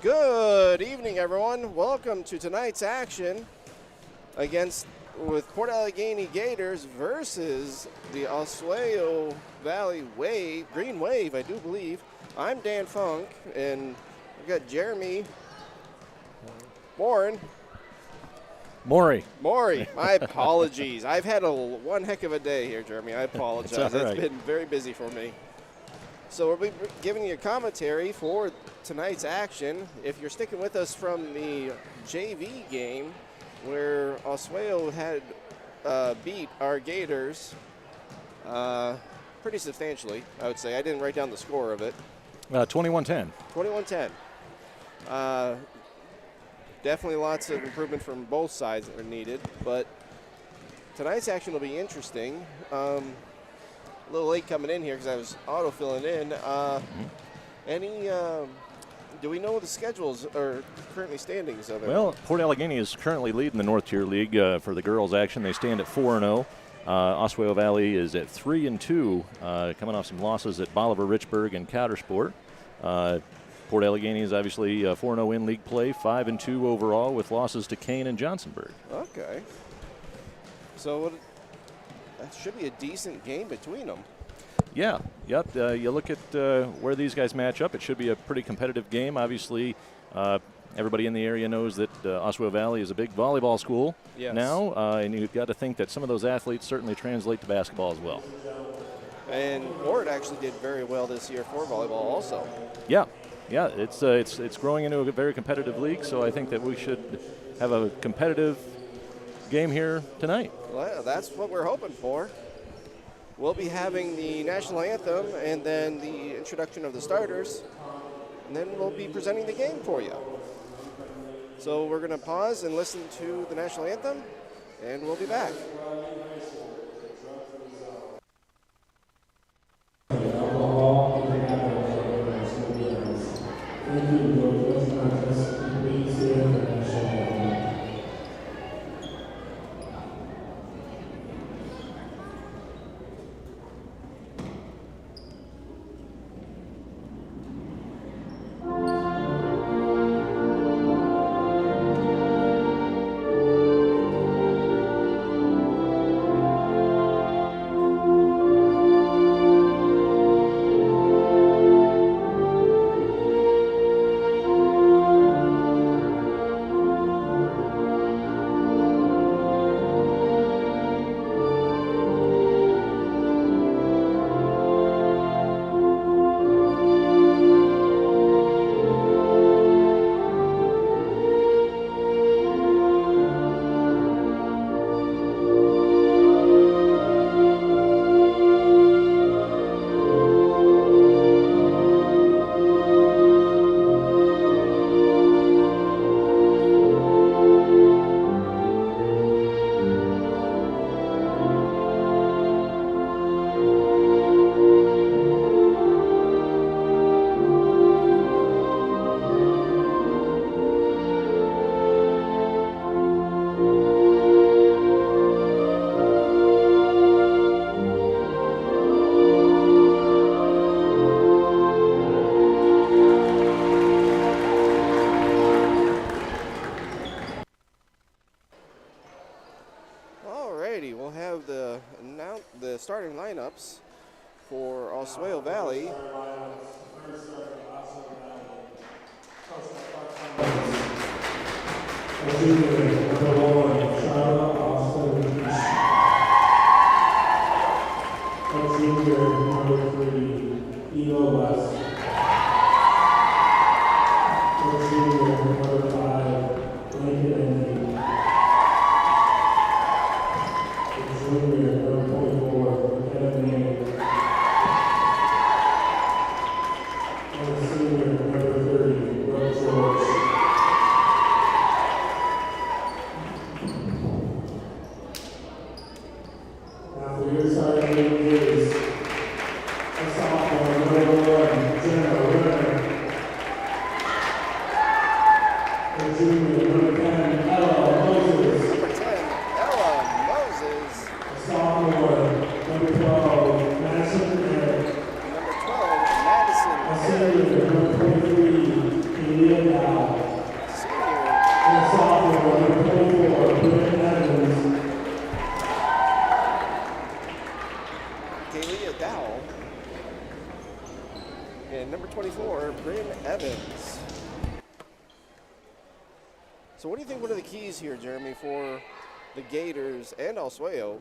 Good evening, everyone. Welcome to tonight's action with Port Allegany Gators versus the Oswayo Valley Green Wave, I do believe. I'm Dan Funk, and we've got Jeremy Maury. My apologies. I've had one heck of a day here, Jeremy. I apologize. It's been very busy for me. So we'll be giving you a commentary for tonight's action. If you're sticking with us from the JV game where Oswayo had beat our Gators pretty substantially, I would say. I didn't write down the score of it. 21-10. 21-10. Definitely lots of improvement from both sides that are needed, but tonight's action will be interesting. A little late coming in here because I was auto-filling in. Do we know what the schedules or currently standings of it? Well, Port Allegany is currently leading the North Tier League for the girls' action. They stand at 4-0. Oswayo Valley is at 3-2, coming off some losses at Bolivar, Richburg, and Countersport. Port Allegany is obviously 4-0 in league play, 5-2 overall with losses to Kane and Johnsonburg. Okay. So that should be a decent game between them. Yeah, yep. You look at where these guys match up, it should be a pretty competitive game. Obviously, everybody in the area knows that Oswayo Valley is a big volleyball school now, and you've got to think that some of those athletes certainly translate to basketball as well. And Ward actually did very well this year for volleyball also. Yeah, it's growing into a very competitive league, so I think that we should have a competitive game here tonight. Well, that's what we're hoping for. We'll be having the national anthem and then the introduction of the starters, and then we'll be presenting the game for you. So we're going to pause and listen to the national anthem, and we'll be back. We'll have the starting lineups for Oswayo Valley. Your starting is a sophomore, number 1, Jenna And number 24, Bryn Evans. So what do you think one of the keys here, Jeremy, for the Gators and Oswayo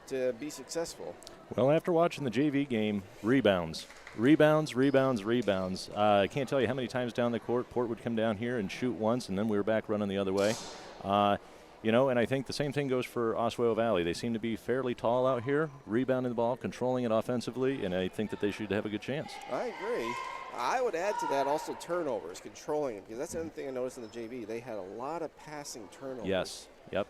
to be successful? Well, after watching the JV game, rebounds. Rebounds. I can't tell you how many times down the court Port would come down here and shoot once, and then we were back running the other way. And I think the same thing goes for Oswayo Valley. They seem to be fairly tall out here, rebounding the ball, controlling it offensively, and I think that they should have a good chance. I agree. I would add to that also turnovers, controlling it, because that's the other thing I noticed in the JV. They had a lot of passing turnovers. Yes, yep.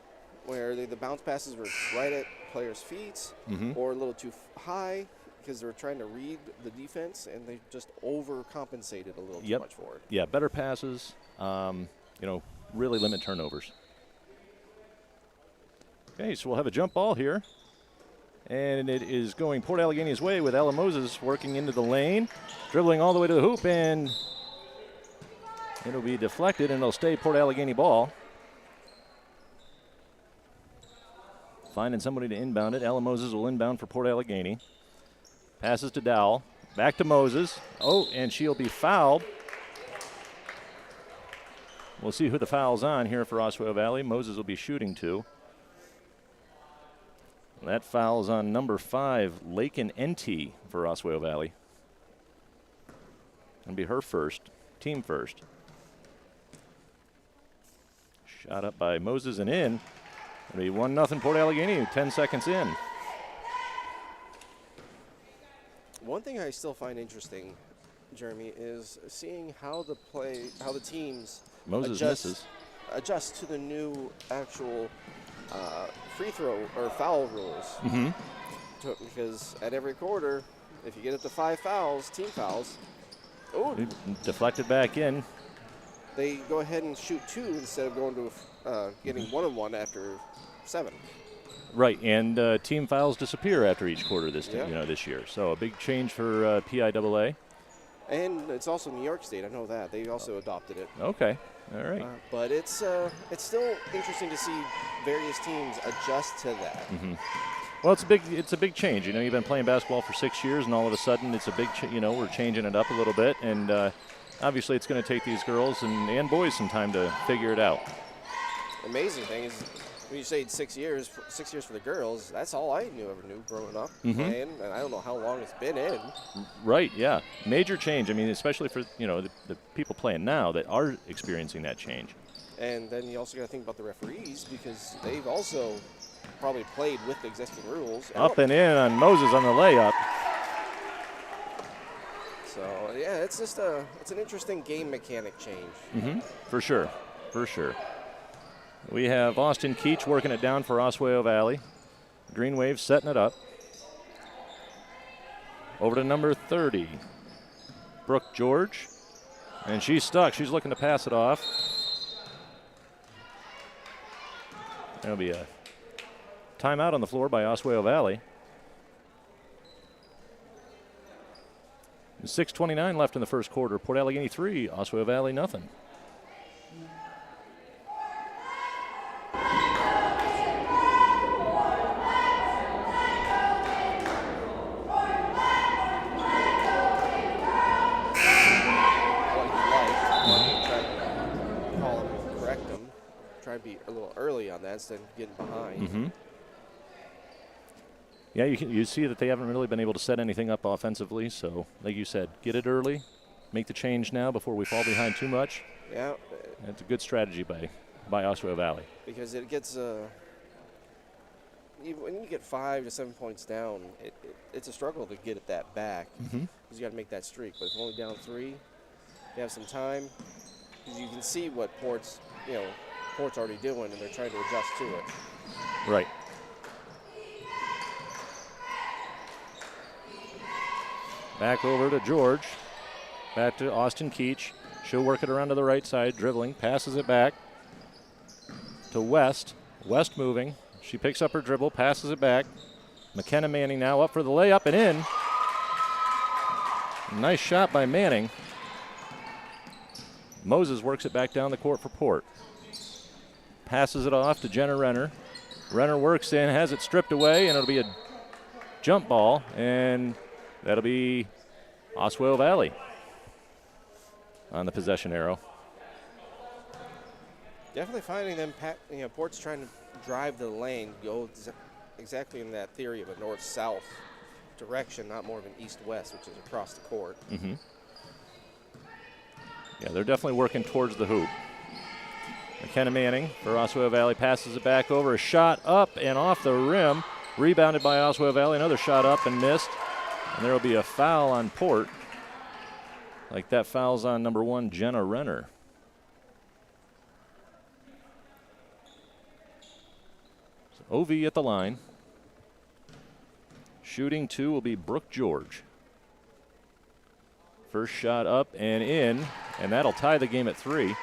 Where the bounce passes were right at players' feet or a little too high because they were trying to read the defense, and they just overcompensated a little too much for it. Yeah, better passes, really limit turnovers. Okay, so we'll have a jump ball here. And it is going Port Allegany's way with Ella Moses working into the lane, dribbling all the way to the hoop, and it'll be deflected, and it'll stay Port Allegany ball. Finding somebody to inbound it. Ella Moses will inbound for Port Allegany. Passes to Dowell. Back to Moses. Oh, and she'll be fouled. We'll see who the foul's on here for Oswayo Valley. Moses will be shooting to. That foul is on number 5, Lakin NT for Oswayo Valley. It'll be her first, team first. Shot up by Moses and in. It'll be 1-0 Port Allegany, 10 seconds in. One thing I still find interesting, Jeremy, is seeing how the teams adjust to the new actual free throw or foul rules. Because at every quarter, if you get up to 5 fouls, team fouls, deflected back in. They go ahead and shoot 2 instead of going to getting 1-on-1 after 7. Right, and team fouls disappear after each quarter this year. So a big change for PIAA. And it's also New York State. I know that they also adopted it. Okay, all right. But it's still interesting to see various teams adjust to that. Well, it's a big change. You've been playing basketball for 6 years, and all of a sudden it's a big. We're changing it up a little bit, and obviously it's going to take these girls and boys some time to figure it out. Amazing thing is, when you say 6 years for the girls, that's all I ever knew growing up playing, and I don't know how long it's been in. Right, yeah. Major change. I mean, especially for, the people playing now that are experiencing that change. And then you also got to think about the referees, because they've also probably played with the existing rules. Up and in on Moses on the layup. So, yeah, it's just it's an interesting game mechanic change. For sure. We have Austin Keach working it down for Oswayo Valley. Green Wave setting it up. Over to number 30, Brooke George. And she's stuck. She's looking to pass it off. There'll be a timeout on the floor by Oswayo Valley. 6:29 left in the first quarter. Port Allegany 3, Oswayo Valley nothing. Try to be a little early on that instead of getting behind. Yeah, you see that they haven't really been able to set anything up offensively. So, like you said, get it early, make the change now before we fall behind too much. Yeah, it's a good strategy by Oswayo Valley. Because it gets when you get 5 to 7 points down, it's a struggle to get that back. Because you got to make that streak. But if you're only down 3, you have some time. Because you can see what Port's already doing, and they're trying to adjust to it. Right. Back over to George. Back to Austin Keach. She'll work it around to the right side, dribbling, passes it back to West. West moving. She picks up her dribble, passes it back. McKenna Manning now up for the layup and in. Nice shot by Manning. Moses works it back down the court for Port. Passes it off to Jenna Renner. Renner works in, has it stripped away, and it'll be a jump ball, and that'll be Oswayo Valley. on the possession arrow. Definitely finding them, Port's trying to drive the lane, go exactly in that theory of a north-south direction, not more of an east-west, which is across the court. Mm-hmm. Yeah, they're definitely working towards the hoop. McKenna Manning for Oswego Valley passes it back over. A shot up and off the rim. Rebounded by Oswego Valley. Another shot up and missed. And there will be a foul on Port. Like that foul's on number 1, Jenna Renner. So OV at the line. Shooting 2 will be Brooke George. First shot up and in, and that'll tie the game at 3.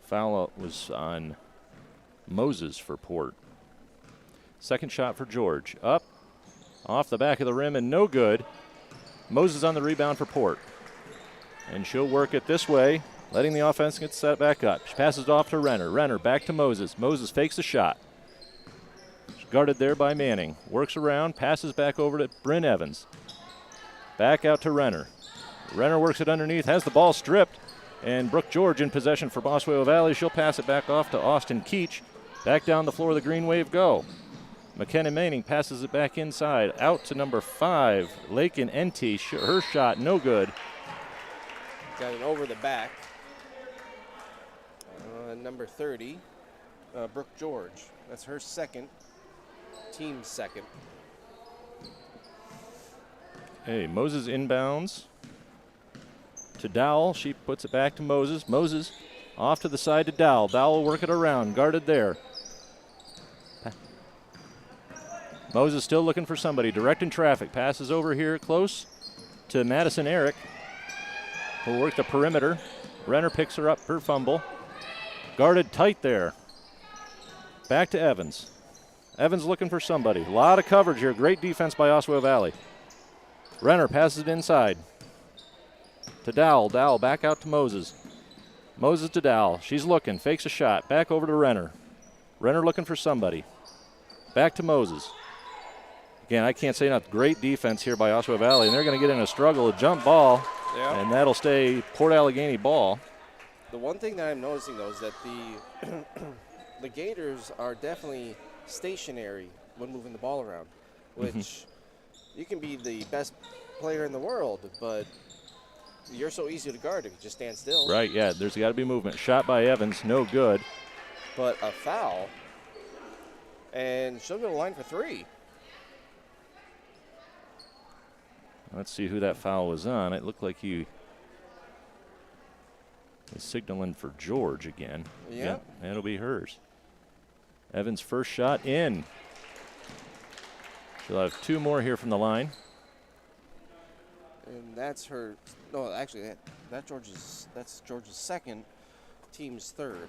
Foul was on Moses for Port. Second shot for George. Up, off the back of the rim, and no good. Moses on the rebound for Port. And she'll work it this way, letting the offense get set back up. She passes it off to Renner. Renner back to Moses. Moses fakes the shot. She's guarded there by Manning. Works around, passes back over to Bryn Evans. Back out to Renner. Renner works it underneath, has the ball stripped. And Brooke George in possession for Oswego Valley. She'll pass it back off to Austin Keach. Back down the floor of the Green Wave go. McKenna Manning passes it back inside. Out to number 5, Lakin Enti. Her shot no good. Got it over the back. Number 30, Brooke George. That's her second. Team's second. Hey, Moses inbounds to Dowell. She puts it back to Moses. Moses off to the side to Dowell. Dowell will work it around, guarded there. Moses still looking for somebody, directing traffic. Passes over here close to Madison Eric, who'll work the perimeter. Renner picks her up, her fumble. Guarded tight there. Back to Evans. Evans looking for somebody. A lot of coverage here. Great defense by Oswego Valley. Renner passes it inside to Dowell. Dowell back out to Moses. Moses to Dowell. She's looking. Fakes a shot. Back over to Renner. Renner looking for somebody. Back to Moses. Again, I can't say enough. Great defense here by Oswego Valley. And they're going to get in a struggle. A jump ball. Yeah. And that'll stay Port Allegany ball. The one thing that I'm noticing, though, is that the Gators are definitely stationary when moving the ball around, which you can be the best player in the world, but you're so easy to guard if you just stand still. Right, yeah, there's got to be movement. Shot by Evans, no good. But a foul, and she'll go to the line for 3. Let's see who that foul was on. It looked like he is signaling for George again. Yep. Yeah, it'll be hers. Evans' first shot in. She'll have 2 more here from the line. And that's her. No, actually, that's George's second. Team's third.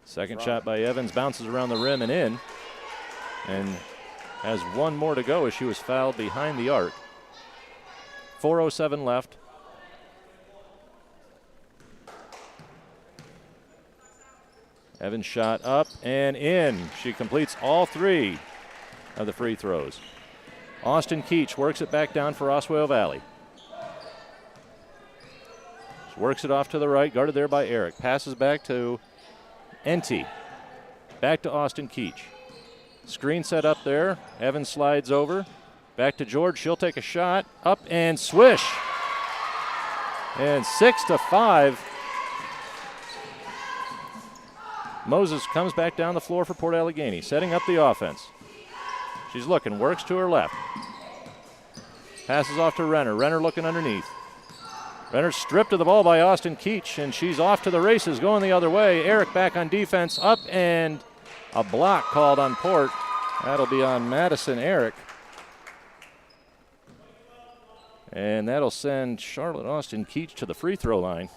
Second shot by Evans, bounces around the rim and in, and has 1 more to go as she was fouled behind the arc. 4:07 left. Evans shot up and in. She completes all 3 of the free throws. Austin Keach works it back down for Oswego Valley. She works it off to the right, guarded there by Eric. Passes back to Enti. Back to Austin Keach. Screen set up there. Evans slides over. Back to George. She'll take a shot. Up and swish. And 6-5. Moses comes back down the floor for Port Allegany, setting up the offense. She's looking, works to her left. Passes off to Renner. Renner looking underneath. Renner stripped of the ball by Austin Keach, and she's off to the races, going the other way. Eric back on defense, up, and a block called on Port. That'll be on Madison Eric. And that'll send Charlotte Austin Keach to the free throw line.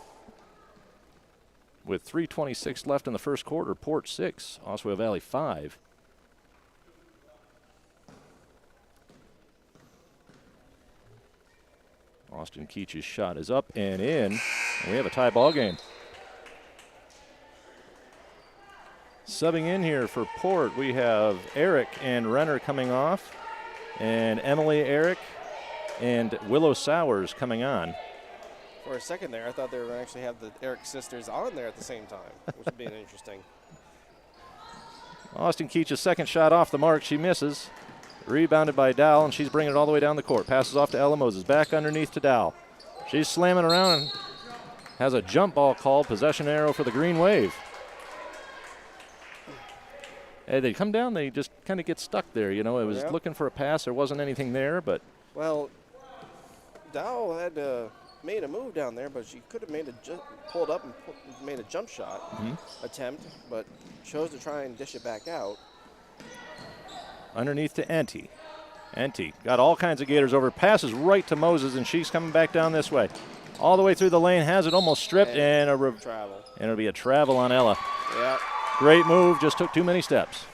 With 3:26 left in the first quarter, Port 6, Oswego Valley 5. Austin Keach's shot is up and in, and we have a tie ball game. Subbing in here for Port, we have Eric and Renner coming off, and Emily Eric and Willow Sowers coming on. For a second there, I thought they were going to actually have the Eric sisters on there at the same time, which would be interesting. Austin Keach's second shot off the mark. She misses. Rebounded by Dowell, and she's bringing it all the way down the court. Passes off to Ella Moses. Back underneath to Dowell. She's slamming around and has a jump ball called. Possession arrow for the Green Wave. Hey, they come down, they just kind of get stuck there. You know, it was looking for a pass. There wasn't anything there, but. Well, Dowell had made a move down there, but she could have made pulled up and made a jump shot attempt, but chose to try and dish it back out. Underneath to Enti. Enti got all kinds of Gators over. Passes right to Moses, and she's coming back down this way. All the way through the lane, has it almost stripped, and travel. And it'll be a travel on Ella. Yeah. Great move, just took too many steps.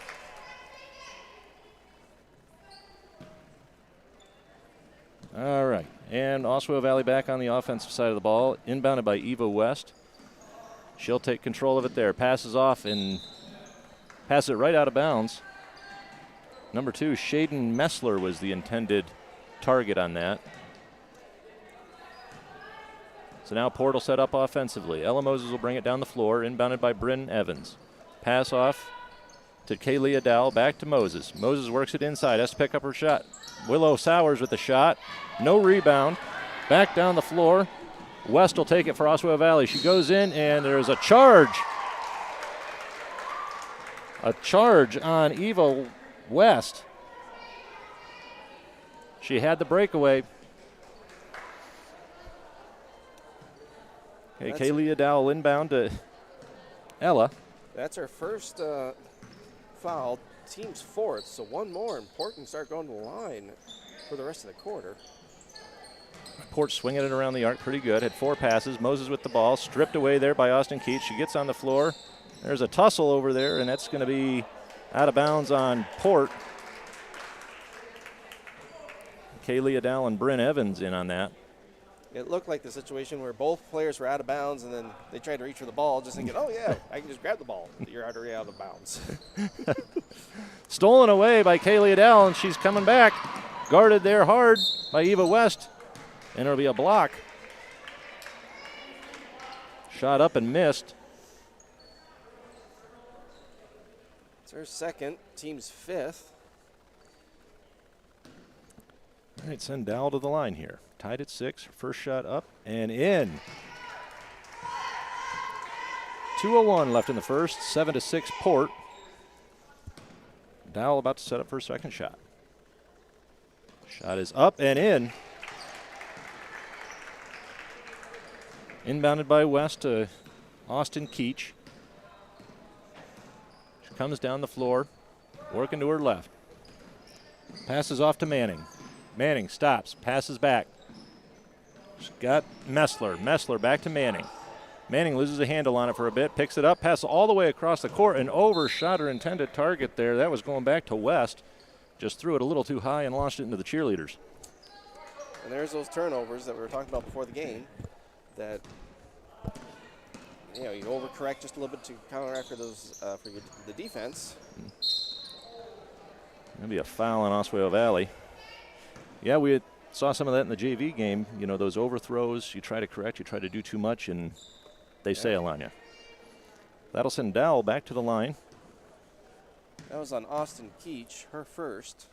All right, and Oswayo Valley back on the offensive side of the ball, inbounded by Eva West. She'll take control of it there, passes off and passes it right out of bounds. Number 2, Shaden Messler was the intended target on that. So now Portal set up offensively. Ella Moses will bring it down the floor, inbounded by Bryn Evans. Pass off to Kaylee Dowell, back to Moses. Moses works it inside, has to pick up her shot. Willow Sowers with the shot, no rebound. Back down the floor. West will take it for Oswayo Valley. She goes in, and there's a charge. A charge on Eva West. She had the breakaway. Okay, Kaylee Dowell inbound to Ella. That's her first foul, team's 4th, so one more, and Port can start going to the line for the rest of the quarter. Port swinging it around the arc pretty good. Had 4 passes. Moses with the ball, stripped away there by Austin Keach. She gets on the floor. There's a tussle over there, and that's going to be out of bounds on Port. Kaylee Dowell and Bryn Evans in on that. It looked like the situation where both players were out of bounds, and then they tried to reach for the ball, just thinking, oh, yeah, I can just grab the ball. You're already out of bounds. Stolen away by Kaylee Dowell, and she's coming back. Guarded there hard by Eva West, and it'll be a block. Shot up and missed. It's her second, team's 5th. All right, send Dowell to the line here. Tied at 6, first shot up and in. 2:01 left in the first, 7-6 Port. Dowell about to set up for a second shot. Shot is up and in. Inbounded by West to Austin Keach. She comes down the floor, working to her left. Passes off to Manning. Manning stops, passes back. She's got Messler. Messler back to Manning. Manning loses a handle on it for a bit, picks it up, passes all the way across the court, and overshot her intended target there. That was going back to West. Just threw it a little too high and launched it into the cheerleaders. And there's those turnovers that we were talking about before the game that, you know, you overcorrect just a little bit to counteract for those for the defense. Going to be a foul on Oswayo Valley. Yeah, we saw some of that in the JV game. You know, those overthrows, you try to correct, you try to do too much, and they sail on you. That'll send Dowell back to the line. That was on Austin Keach, her first.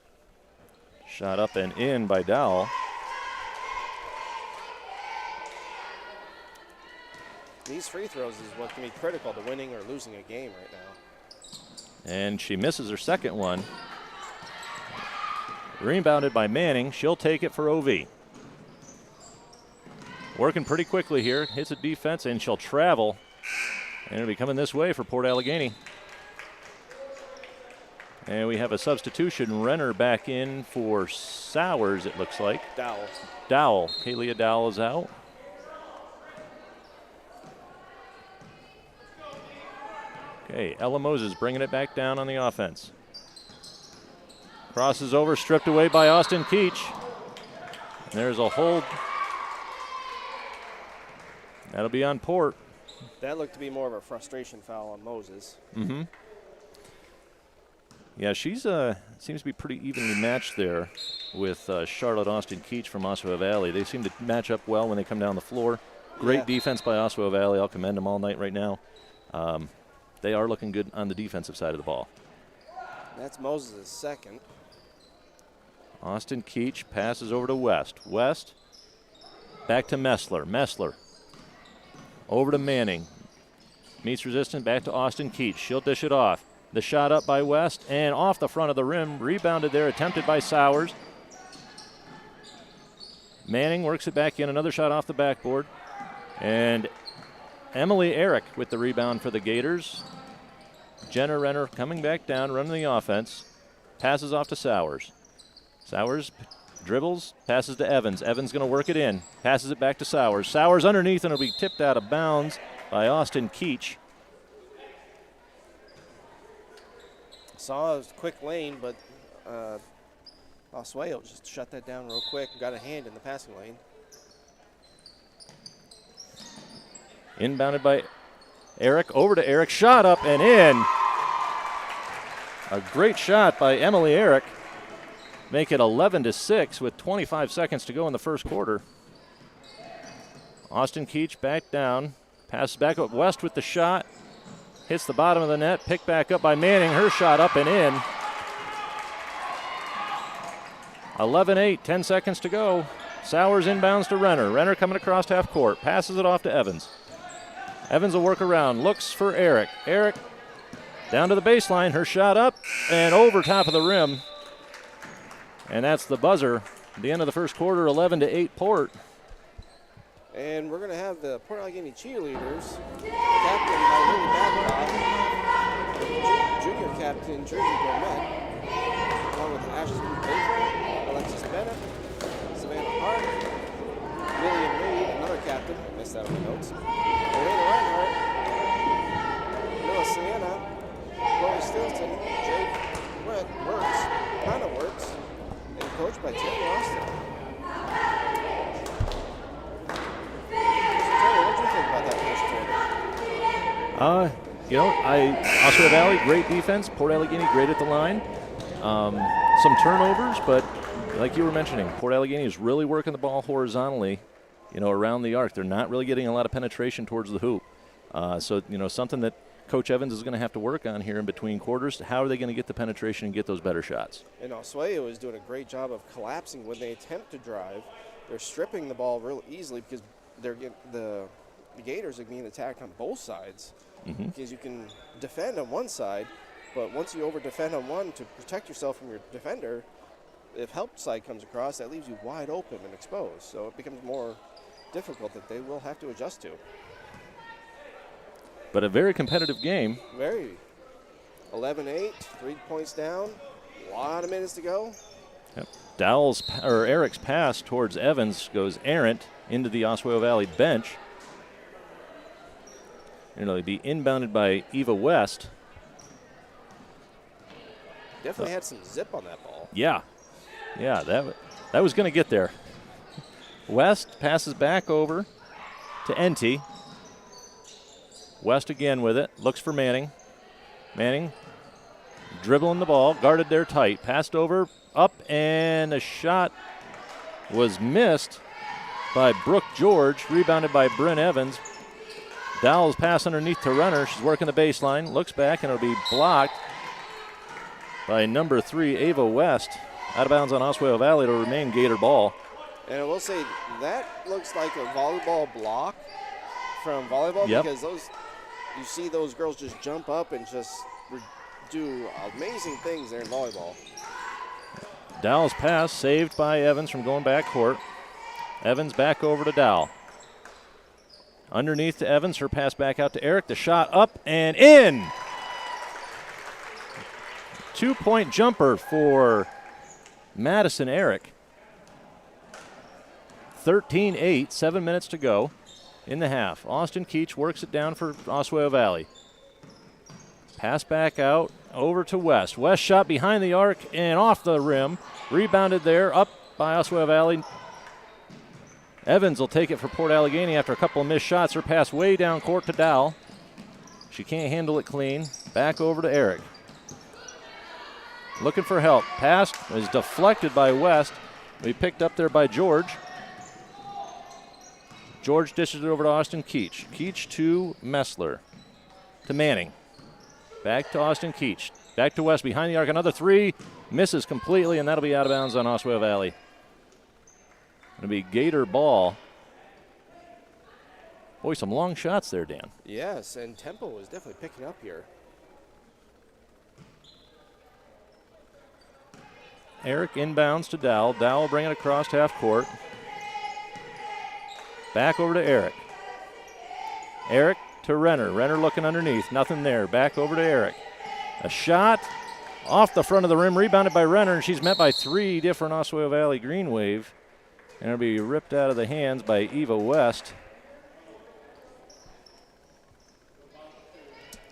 Shot up and in by Dowell. These free throws is what can be critical to winning or losing a game right now. And she misses her second one. Rebounded by Manning. She'll take it for OV. Working pretty quickly here. Hits a defense, and she'll travel. And it'll be coming this way for Port Allegany. And we have a substitution. Renner back in for Sowers, it looks like. Dowell. Dowell. Kaylee Dowell is out. Okay, Ella Moses bringing it back down on the offense. Crosses over, stripped away by Austin Keach. And there's a hold. That'll be on Port. That looked to be more of a frustration foul on Moses. Mm-hmm. Yeah, she's seems to be pretty evenly matched there with Charlotte Austin Keach from Oswayo Valley. They seem to match up well when they come down the floor. Great defense by Oswayo Valley. I'll commend them all night right now. They are looking good on the defensive side of the ball. That's Moses' second. Austin Keach passes over to West. West back to Messler. Messler over to Manning. Meets resistance, back to Austin Keach. She'll dish it off. The shot up by West and off the front of the rim. Rebounded there, attempted by Sowers. Manning works it back in. Another shot off the backboard. And Emily Eric with the rebound for the Gators. Jenna Renner coming back down, running the offense. Passes off to Sowers. Sowers dribbles, passes to Evans. Evans going to work it in. Passes it back to Sowers. Sowers underneath, and it'll be tipped out of bounds by Austin Keach. Saw a quick lane, but Oswayo just shut that down real quick and got a hand in the passing lane. Inbounded by Eric, over to Eric, shot up and in. A great shot by Emily Eric. Make it 11-6 with 25 seconds to go in the first quarter. Austin Keach back down, passes back up West with the shot. Hits the bottom of the net, picked back up by Manning. Her shot up and in. 11-8, 10 seconds to go. Sowers inbounds to Renner. Renner coming across half court, passes it off to Evans. Evans will work around, looks for Eric. Eric down to the baseline, her shot up and over top of the rim. And that's the buzzer. At the end of the first quarter, 11-8 Port. And we're going to have the Port Allegany cheerleaders, captain by Lily Babcock, junior captain Jersey Gourmet, along with Ashley Baker, Alexis Bennett, Savannah Hart, William Reed, another captain, I missed that on the notes, Elena Reinhardt, Noah Sienna, Chloe Stilton, Jake Works, Hannah Works, and coached by Terry Austin. Oswayo Valley, great defense. Port Allegany, great at the line. Some turnovers, but like you were mentioning, Port Allegany is really working the ball horizontally, around the arc. They're not really getting a lot of penetration towards the hoop. So something that Coach Evans is going to have to work on here in between quarters. How are they going to get the penetration and get those better shots? And Oswayo is doing a great job of collapsing when they attempt to drive. They're stripping the ball real easily because they're getting the Gators are being attacked on both sides. Mm-hmm. Because you can defend on one side, but once you over-defend on one to protect yourself from your defender, if help side comes across, that leaves you wide open and exposed. So it becomes more difficult that they will have to adjust to. But a very competitive game. Very. 11-8, 3 points down, a lot of minutes to go. Yep. Eric's pass towards Evans goes errant into the Oswayo Valley bench. It'll be inbounded by Eva West. Definitely had some zip on that ball. Yeah, that was going to get there. West passes back over to Enty. West again with it, looks for Manning. Manning dribbling the ball, guarded there tight. Passed over, up, and the shot was missed by Brooke George, rebounded by Bryn Evans. Dowell's pass underneath to Renner. She's working the baseline, looks back, and it'll be blocked by number 3, Ava West. Out of bounds on Oswayo Valley. It'll remain Gator ball. And I will say that looks like a volleyball block from volleyball because you see those girls just jump up and just do amazing things there in volleyball. Dowell's pass saved by Evans from going back court. Evans back over to Dowell. Underneath to Evans, her pass back out to Eric. The shot up and in. 2-point jumper for Madison Eric. 13-8, 7 minutes to go in the half. Austin Keach works it down for Oswayo Valley. Pass back out over to West. West shot behind the arc and off the rim. Rebounded there, up by Oswayo Valley. Evans will take it for Port Allegany after a couple of missed shots. Her pass way down court to Dowell. She can't handle it clean. Back over to Eric. looking for help. Pass is deflected by West. Be picked up there by George. George dishes it over to Austin Keach. Keach to Messler. To Manning. Back to Austin Keach. Back to West behind the arc. Another three. Misses completely, and that'll be out of bounds on Oswayo Valley. It'll be Gator ball. Boy, some long shots there, Dan. Yes, and tempo is definitely picking up here. Eric inbounds to Dowell. Dowell will bring it across half court. Back over to Eric. Eric to Renner. Renner looking underneath. Nothing there. Back over to Eric. A shot off the front of the rim. Rebounded by Renner, and she's met by three different Oswayo Valley Green Wave. And it'll be ripped out of the hands by Eva West.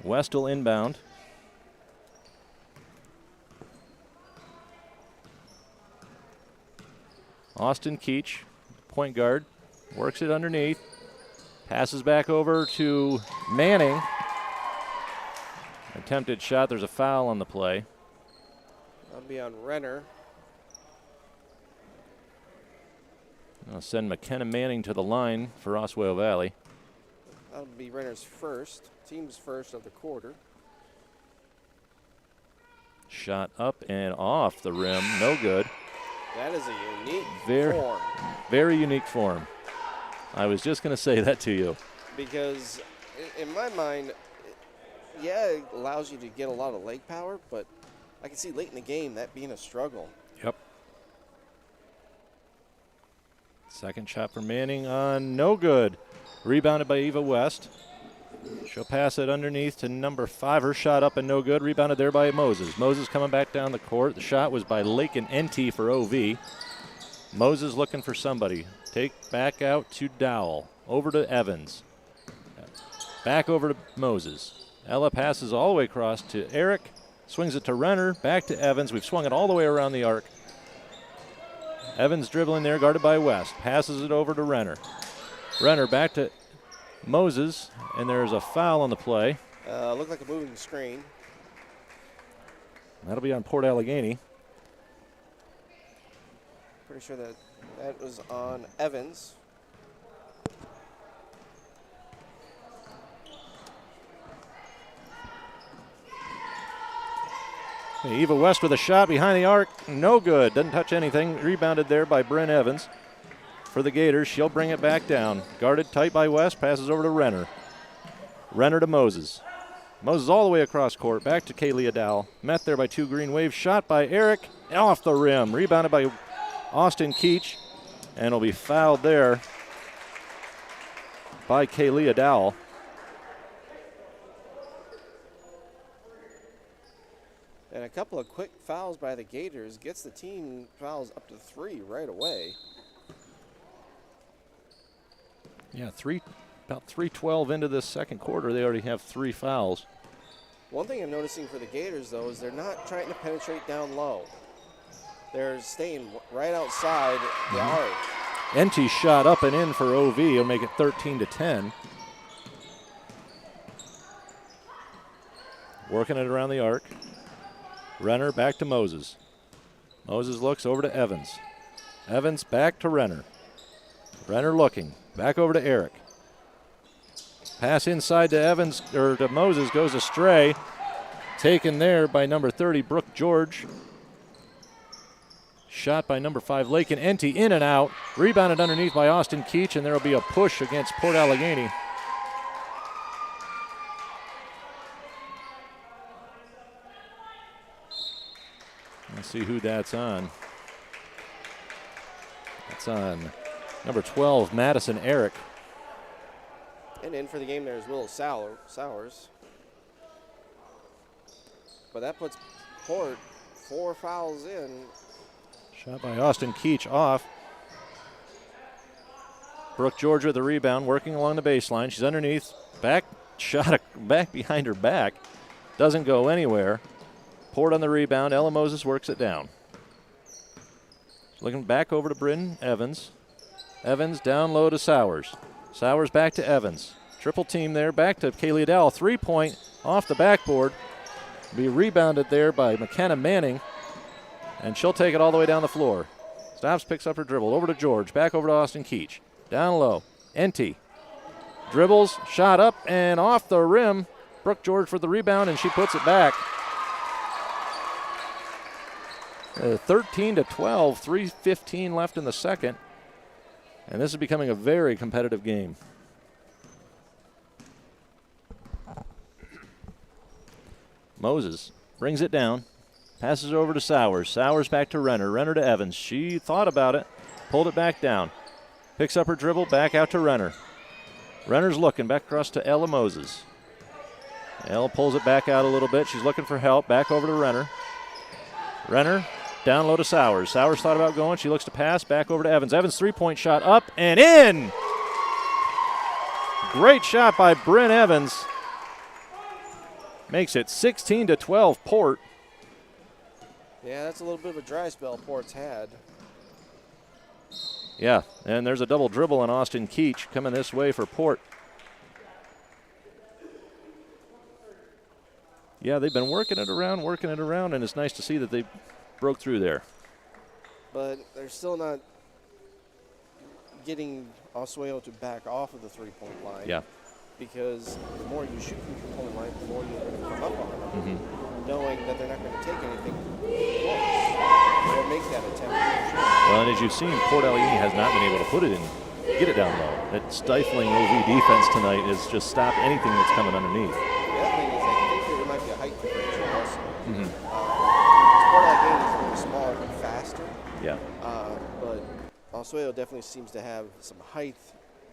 West will inbound. Austin Keach, point guard, works it underneath. Passes back over to Manning. Attempted shot. There's a foul on the play. That'll be on Renner. I'll send McKenna Manning to the line for Oswayo Valley. That'll be Renner's first, team's first of the quarter. Shot up and off the rim, no good. That is a unique form. Very unique form. I was just going to say that to you. Because in my mind, yeah, it allows you to get a lot of leg power, but I can see late in the game that being a struggle. Yep. Second shot for Manning on no good. Rebounded by Eva West. She'll pass it underneath to number 5. Her shot up and no good. Rebounded there by Moses. Moses coming back down the court. The shot was by Lake and NT for OV. Moses looking for somebody. Take back out to Dowell. Over to Evans. Back over to Moses. Ella passes all the way across to Eric. Swings it to Renner. Back to Evans. We've swung it all the way around the arc. Evans dribbling there, guarded by West. Passes it over to Renner. Renner back to Moses, and there's a foul on the play. Looked like a moving screen. That'll be on Port Allegany. Pretty sure that was on Evans. Eva West with a shot behind the arc. No good. Doesn't touch anything. Rebounded there by Bryn Evans. For the Gators, she'll bring it back down. Guarded tight by West. Passes over to Renner. Renner to Moses. Moses all the way across court. Back to Kaylee Dowell. Met there by 2 Green Waves. Shot by Eric. Off the rim. Rebounded by Austin Keach. And will be fouled there by Kaylee Dowell. And a couple of quick fouls by the Gators gets the team fouls up to 3 right away. Yeah, about 3:12 into this second quarter, they already have 3 fouls. One thing I'm noticing for the Gators, though, is they're not trying to penetrate down low. They're staying right outside the arc. NT shot up and in for OV. He'll make it 13-10. Working it around the arc. Renner back to Moses. Moses looks over to Evans. Evans back to Renner. Renner looking. Back over to Eric. Pass inside to Evans, or to Moses, goes astray. Taken there by number 30, Brooke George. Shot by number 5, Lake and Enty, in and out. Rebounded underneath by Austin Keach, and there will be a push against Port Allegany. Let's see who that's on. That's on number 12, Madison Eric. And in for the game there is Willow Sowers. But that puts Port 4 fouls in. Shot by Austin Keach off. Brooke George with the rebound, working along the baseline. She's underneath. Back shot back behind her back. Doesn't go anywhere. Port on the rebound. Ella Moses works it down. Looking back over to Bryn Evans. Evans down low to Sowers. Sowers back to Evans. Triple team there. Back to Kaylee Dowell. 3-point off the backboard. Be rebounded there by McKenna Manning. And she'll take it all the way down the floor. Stops, picks up her dribble. Over to George. Back over to Austin Keach. Down low. Enty. Dribbles. Shot up and off the rim. Brooke George for the rebound, and she puts it back. 13-12. 3:15 left in the second. And this is becoming a very competitive game. Moses brings it down. Passes over to Sowers. Sowers back to Renner. Renner to Evans. She thought about it. Pulled it back down. Picks up her dribble. Back out to Renner. Renner's looking. Back across to Ella Moses. Ella pulls it back out a little bit. She's looking for help. Back over to Renner. Renner down low to Sowers. Sowers thought about going. She looks to pass. Back over to Evans. Evans' three-point shot up and in. Great shot by Bryn Evans. Makes it 16-12 Port. Yeah, that's a little bit of a dry spell Port's had. Yeah, and there's a double dribble on Austin Keach coming this way for Port. Yeah, they've been working it around, and it's nice to see that they broke through there. But they're still not getting Oswayo to back off of the three-point line. Yeah. Because the more you shoot from the three-point line, the more you're going to come up on them, knowing that they're not going to take anything close or make that attempt. Well, and as you've seen, Port Allegany has not been able to put it in, get it down low. That stifling OV defense tonight has just stopped anything that's coming underneath. The other thing is I think there might be a height differential also. Port Allegany is a little smaller but faster. Yeah. But Oswayo definitely seems to have some height,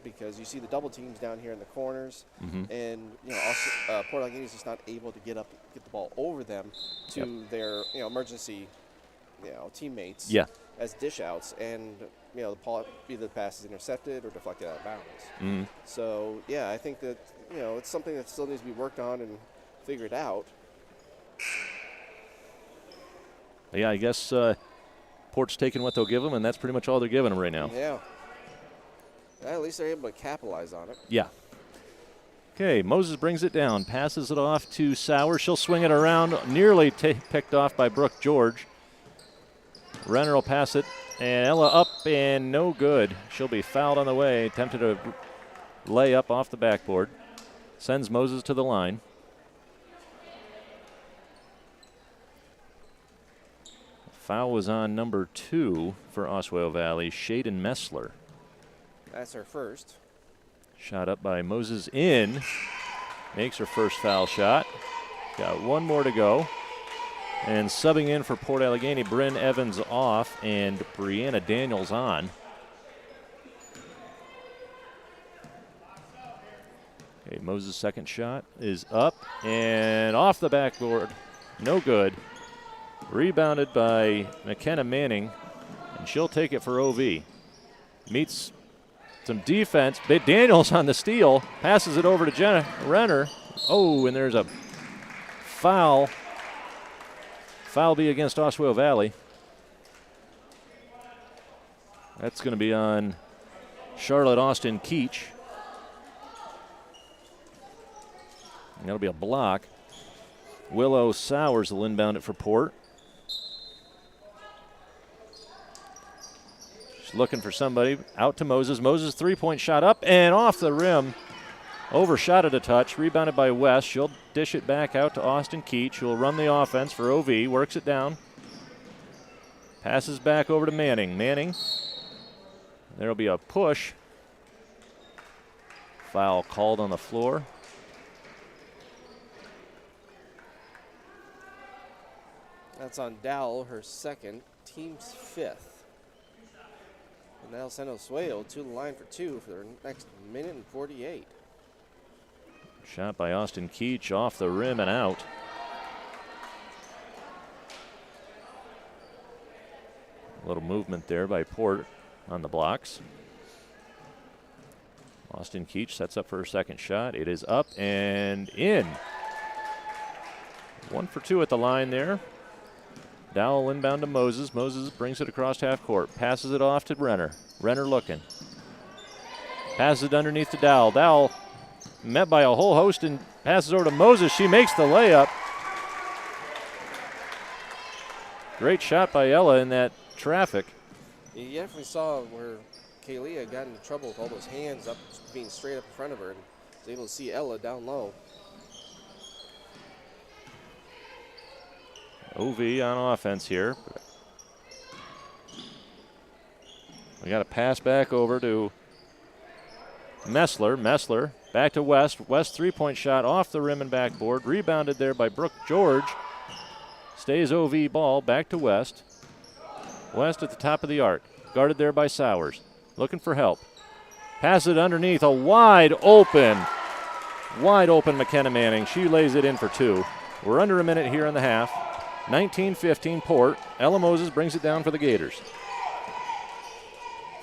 because you see the double teams down here in the corners, and Port Allegany is just not able to get the ball over them to their emergency teammates as dish outs, and the either the pass is intercepted or deflected out of bounds. So yeah, I think that it's something that still needs to be worked on and figured out. Yeah, I guess Port's taking what they'll give them, and that's pretty much all they're giving them right now. Yeah. At least they're able to capitalize on it. Yeah. Okay, Moses brings it down, passes it off to Sauer. She'll swing it around, nearly picked off by Brooke George. Renner will pass it, and Ella up and no good. She'll be fouled on the way, attempted a lay up off the backboard. Sends Moses to the line. Foul was on number 2 for Oswego Valley, Shaden Messler. That's her first. Shot up by Moses in. Makes her first foul shot. Got one more to go. And subbing in for Port Allegany, Bryn Evans off and Brianna Daniels on. Okay, Moses' second shot is up and off the backboard. No good. Rebounded by McKenna Manning, and she'll take it for OV. Meets some defense. Daniels on the steal. Passes it over to Jenna Renner. Oh, and there's a foul. Foul be against Oswego Valley. That's going to be on Charlotte Austin Keach. And that'll be a block. Willow Sowers will inbound it for Port. She's looking for somebody. Out to Moses. Moses' three-point shot up and off the rim. Overshot it a touch. Rebounded by West. She'll dish it back out to Austin Keach, who will run the offense for OV. Works it down. Passes back over to Manning. Manning. There'll be a push. Foul called on the floor. That's on Dowell, her second, team's fifth. And that'll send Oswayo to the line for 2 for their next minute and 48. Shot by Austin Keach off the rim and out. A little movement there by Port on the blocks. Austin Keach sets up for her second shot. It is up and in. 1 for 2 at the line there. Dowell inbound to Moses. Moses brings it across half court. Passes it off to Renner. Renner looking. Passes it underneath to Dowell. Dowell met by a whole host and passes over to Moses. She makes the layup. Great shot by Ella in that traffic. You definitely saw where Kaylee got into trouble with all those hands up, being straight up in front of her, and was able to see Ella down low. OV on offense here. We got a pass back over to Messler. Messler back to West. West three-point shot off the rim and backboard. Rebounded there by Brooke George. Stays OV ball back to West. West at the top of the arc. Guarded there by Sowers. Looking for help. Pass it underneath. A wide open McKenna Manning. She lays it in for two. We're under a minute here in the half. 19-15 Port. Ella Moses brings it down for the Gators.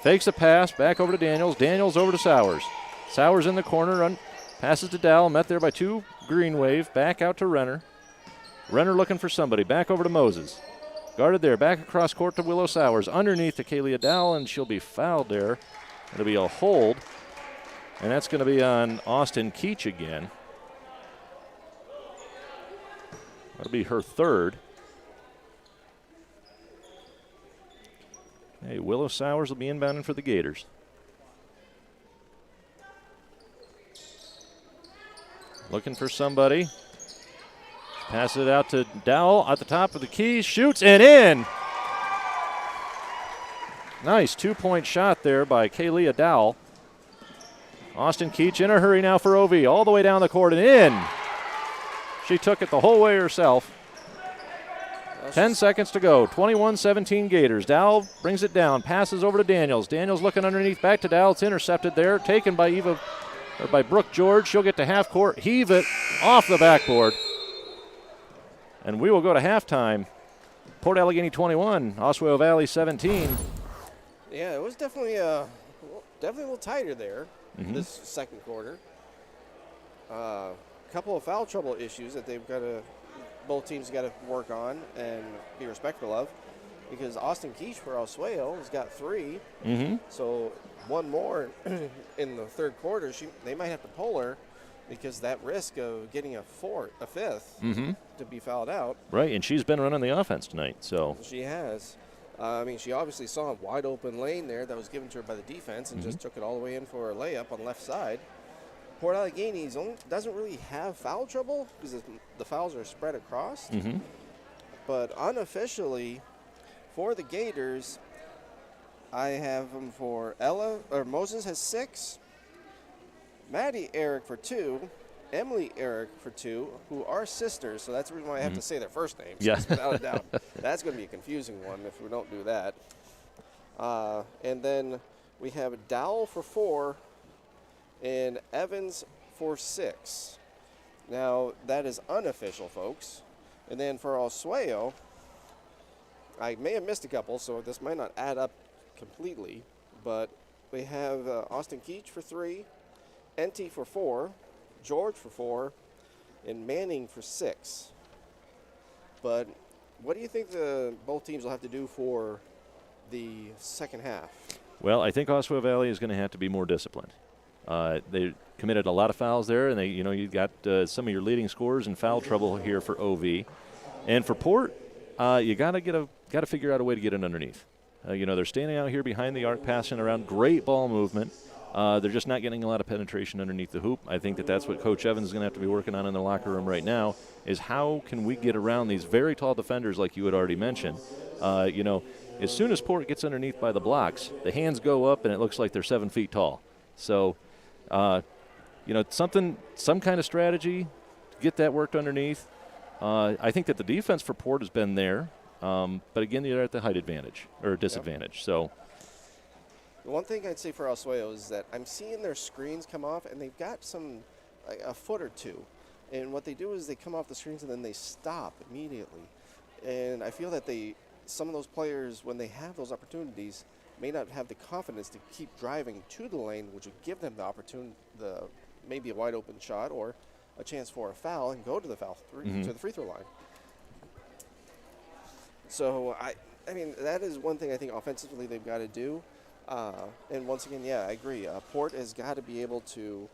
Fakes a pass, back over to Daniels. Daniels over to Sowers. Sowers in the corner, passes to Dowell, met there by two. Green wave, back out to Renner. Renner looking for somebody, back over to Moses. Guarded there, back across court to Willow Sowers. Underneath to Kaylee Dowell, and she'll be fouled there. It'll be a hold, and that's going to be on Austin Keach again. That'll be her third. Hey, Willow Sowers will be inbounding for the Gators. Looking for somebody. Passes it out to Dowell at the top of the key. Shoots and in. Nice two-point shot there by Kaylee Dowell. Austin Keach in a hurry now for OV. All the way down the court and in. She took it the whole way herself. 10 seconds to go. 21-17 Gators. Dowell brings it down. Passes over to Daniels. Daniels looking underneath. Back to Dowell. It's intercepted there. Taken by by Brooke George. She'll get to half court. Heave it off the backboard. And we will go to halftime. Port Allegany 21. Oswayo Valley 17. Yeah, it was definitely a little tighter there this second quarter. Couple of foul trouble issues that both teams got to work on and be respectful of, because Austin Keach for Oswayo has got three. So one more in the third quarter, they might have to pull her, because that risk of getting a fifth to be fouled out. Right, and she's been running the offense tonight. So she has. She obviously saw a wide open lane there that was given to her by the defense and just took it all the way in for a layup on the left side. Port Allegany doesn't really have foul trouble because the fouls are spread across. But unofficially, for the Gators, I have them for Moses has 6, Maddie Eric for 2, Emily Eric for 2, who are sisters, so that's the reason why I have to say their first names. Yeah. Without a doubt. That's going to be a confusing one if we don't do that. And then we have Dowell for 4, and Evans for 6. Now, that is unofficial, folks. And then for Oswayo, I may have missed a couple, so this might not add up completely, but we have Austin Keach for 3, Enty for 4, George for 4, and Manning for 6. But what do you think both teams will have to do for the second half? Well, I think Oswayo Valley is going to have to be more disciplined. They committed a lot of fouls there, and you got some of your leading scorers in foul trouble here for OV, and for Port, you got to figure out a way to get it underneath. They're standing out here behind the arc, passing around, great ball movement. They're just not getting a lot of penetration underneath the hoop. I think that's what Coach Evans is going to have to be working on in the locker room right now, is how can we get around these very tall defenders like you had already mentioned. As soon as Port gets underneath by the blocks, the hands go up and it looks like they're 7 feet tall. So, some kind of strategy to get that worked underneath. I think that the defense for Port has been there, but again, they're at the height advantage or disadvantage. Yep. So, the one thing I'd say for Oswayo is that I'm seeing their screens come off, and they've got a foot or two, and what they do is they come off the screens and then they stop immediately, and I feel that some of those players, when they have those opportunities, may not have the confidence to keep driving to the lane, which would give them the opportunity, maybe a wide open shot or a chance for a foul and go to the to the free throw line. So I mean that is one thing I think offensively they've got to do. And once again, I agree. Port has got to be able to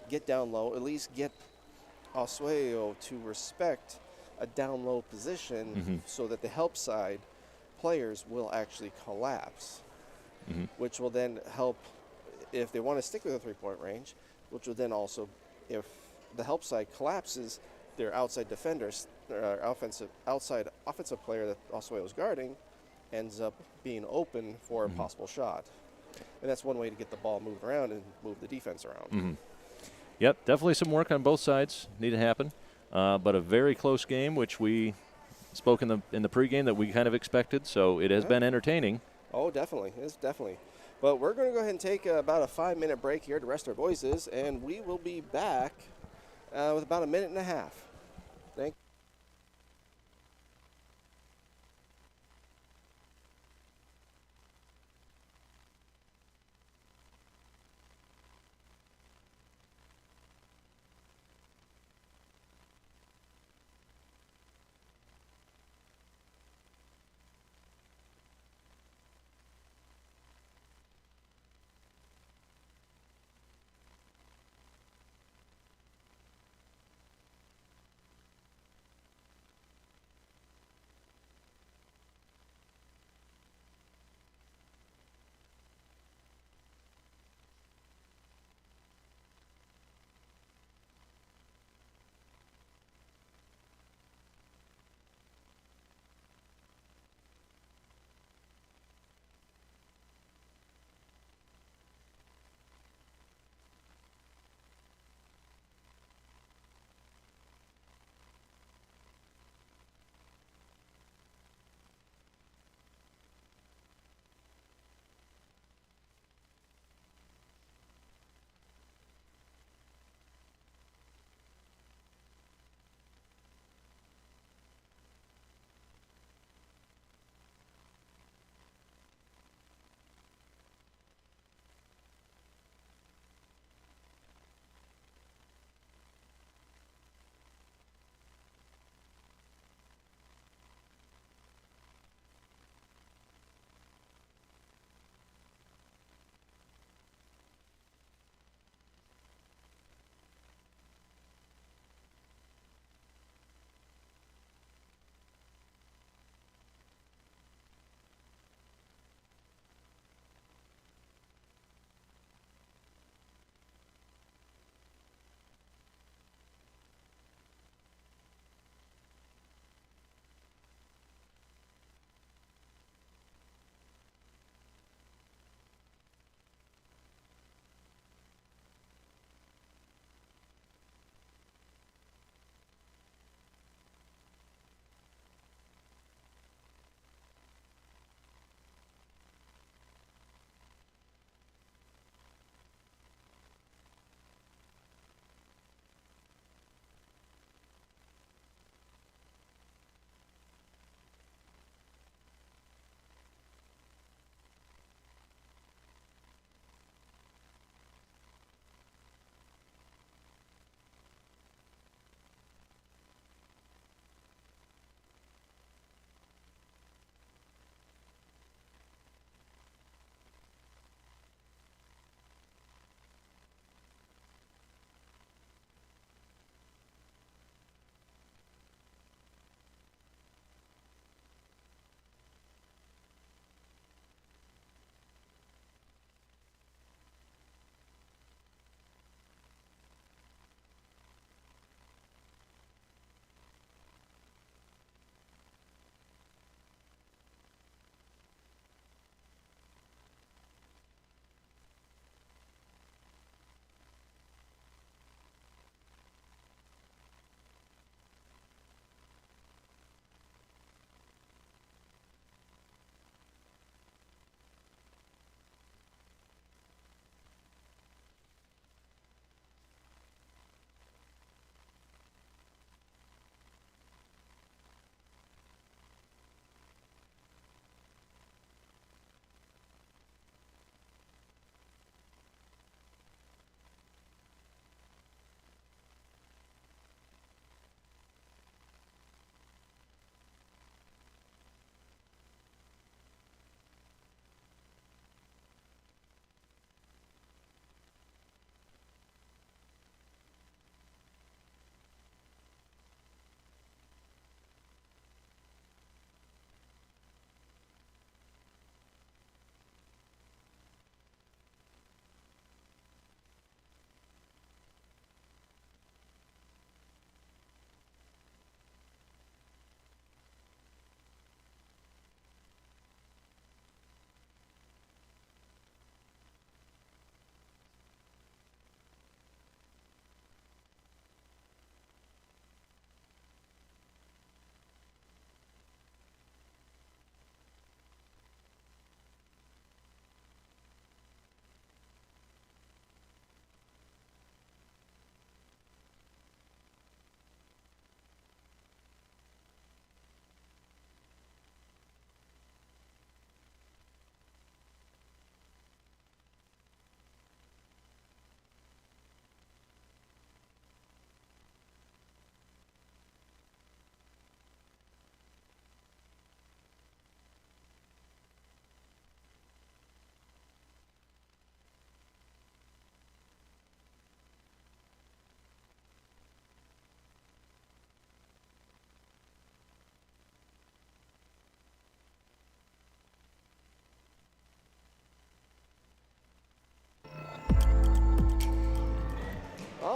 get down low, at least get Oswayo to respect a down low position so that the help side players will actually collapse, which will then help if they want to stick with a three-point range, which will then also, if the help side collapses, their outside defenders, outside offensive player that Oswayo is guarding, ends up being open for a possible shot. And that's one way to get the ball moved around and move the defense around. Yep, definitely some work on both sides need to happen. But a very close game, which we spoke in the pregame that we kind of expected. So it has been entertaining. Oh, definitely. It's definitely. But we're going to go ahead and take about a 5-minute break here to rest our voices, and we will be back with about a minute and a half. Thank you.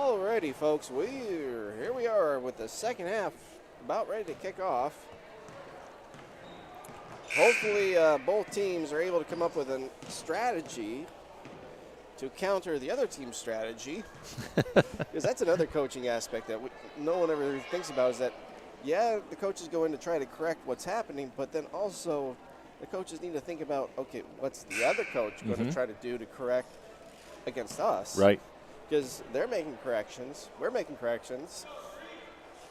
Alrighty, folks, here we are with the second half about ready to kick off. Hopefully both teams are able to come up with a strategy to counter the other team's strategy, because that's another coaching aspect that no one ever thinks about, is that, yeah, the coaches go in to try to correct what's happening, but then also the coaches need to think about, okay, what's the other coach going to try to do to correct against us? Right. Because they're making corrections, we're making corrections.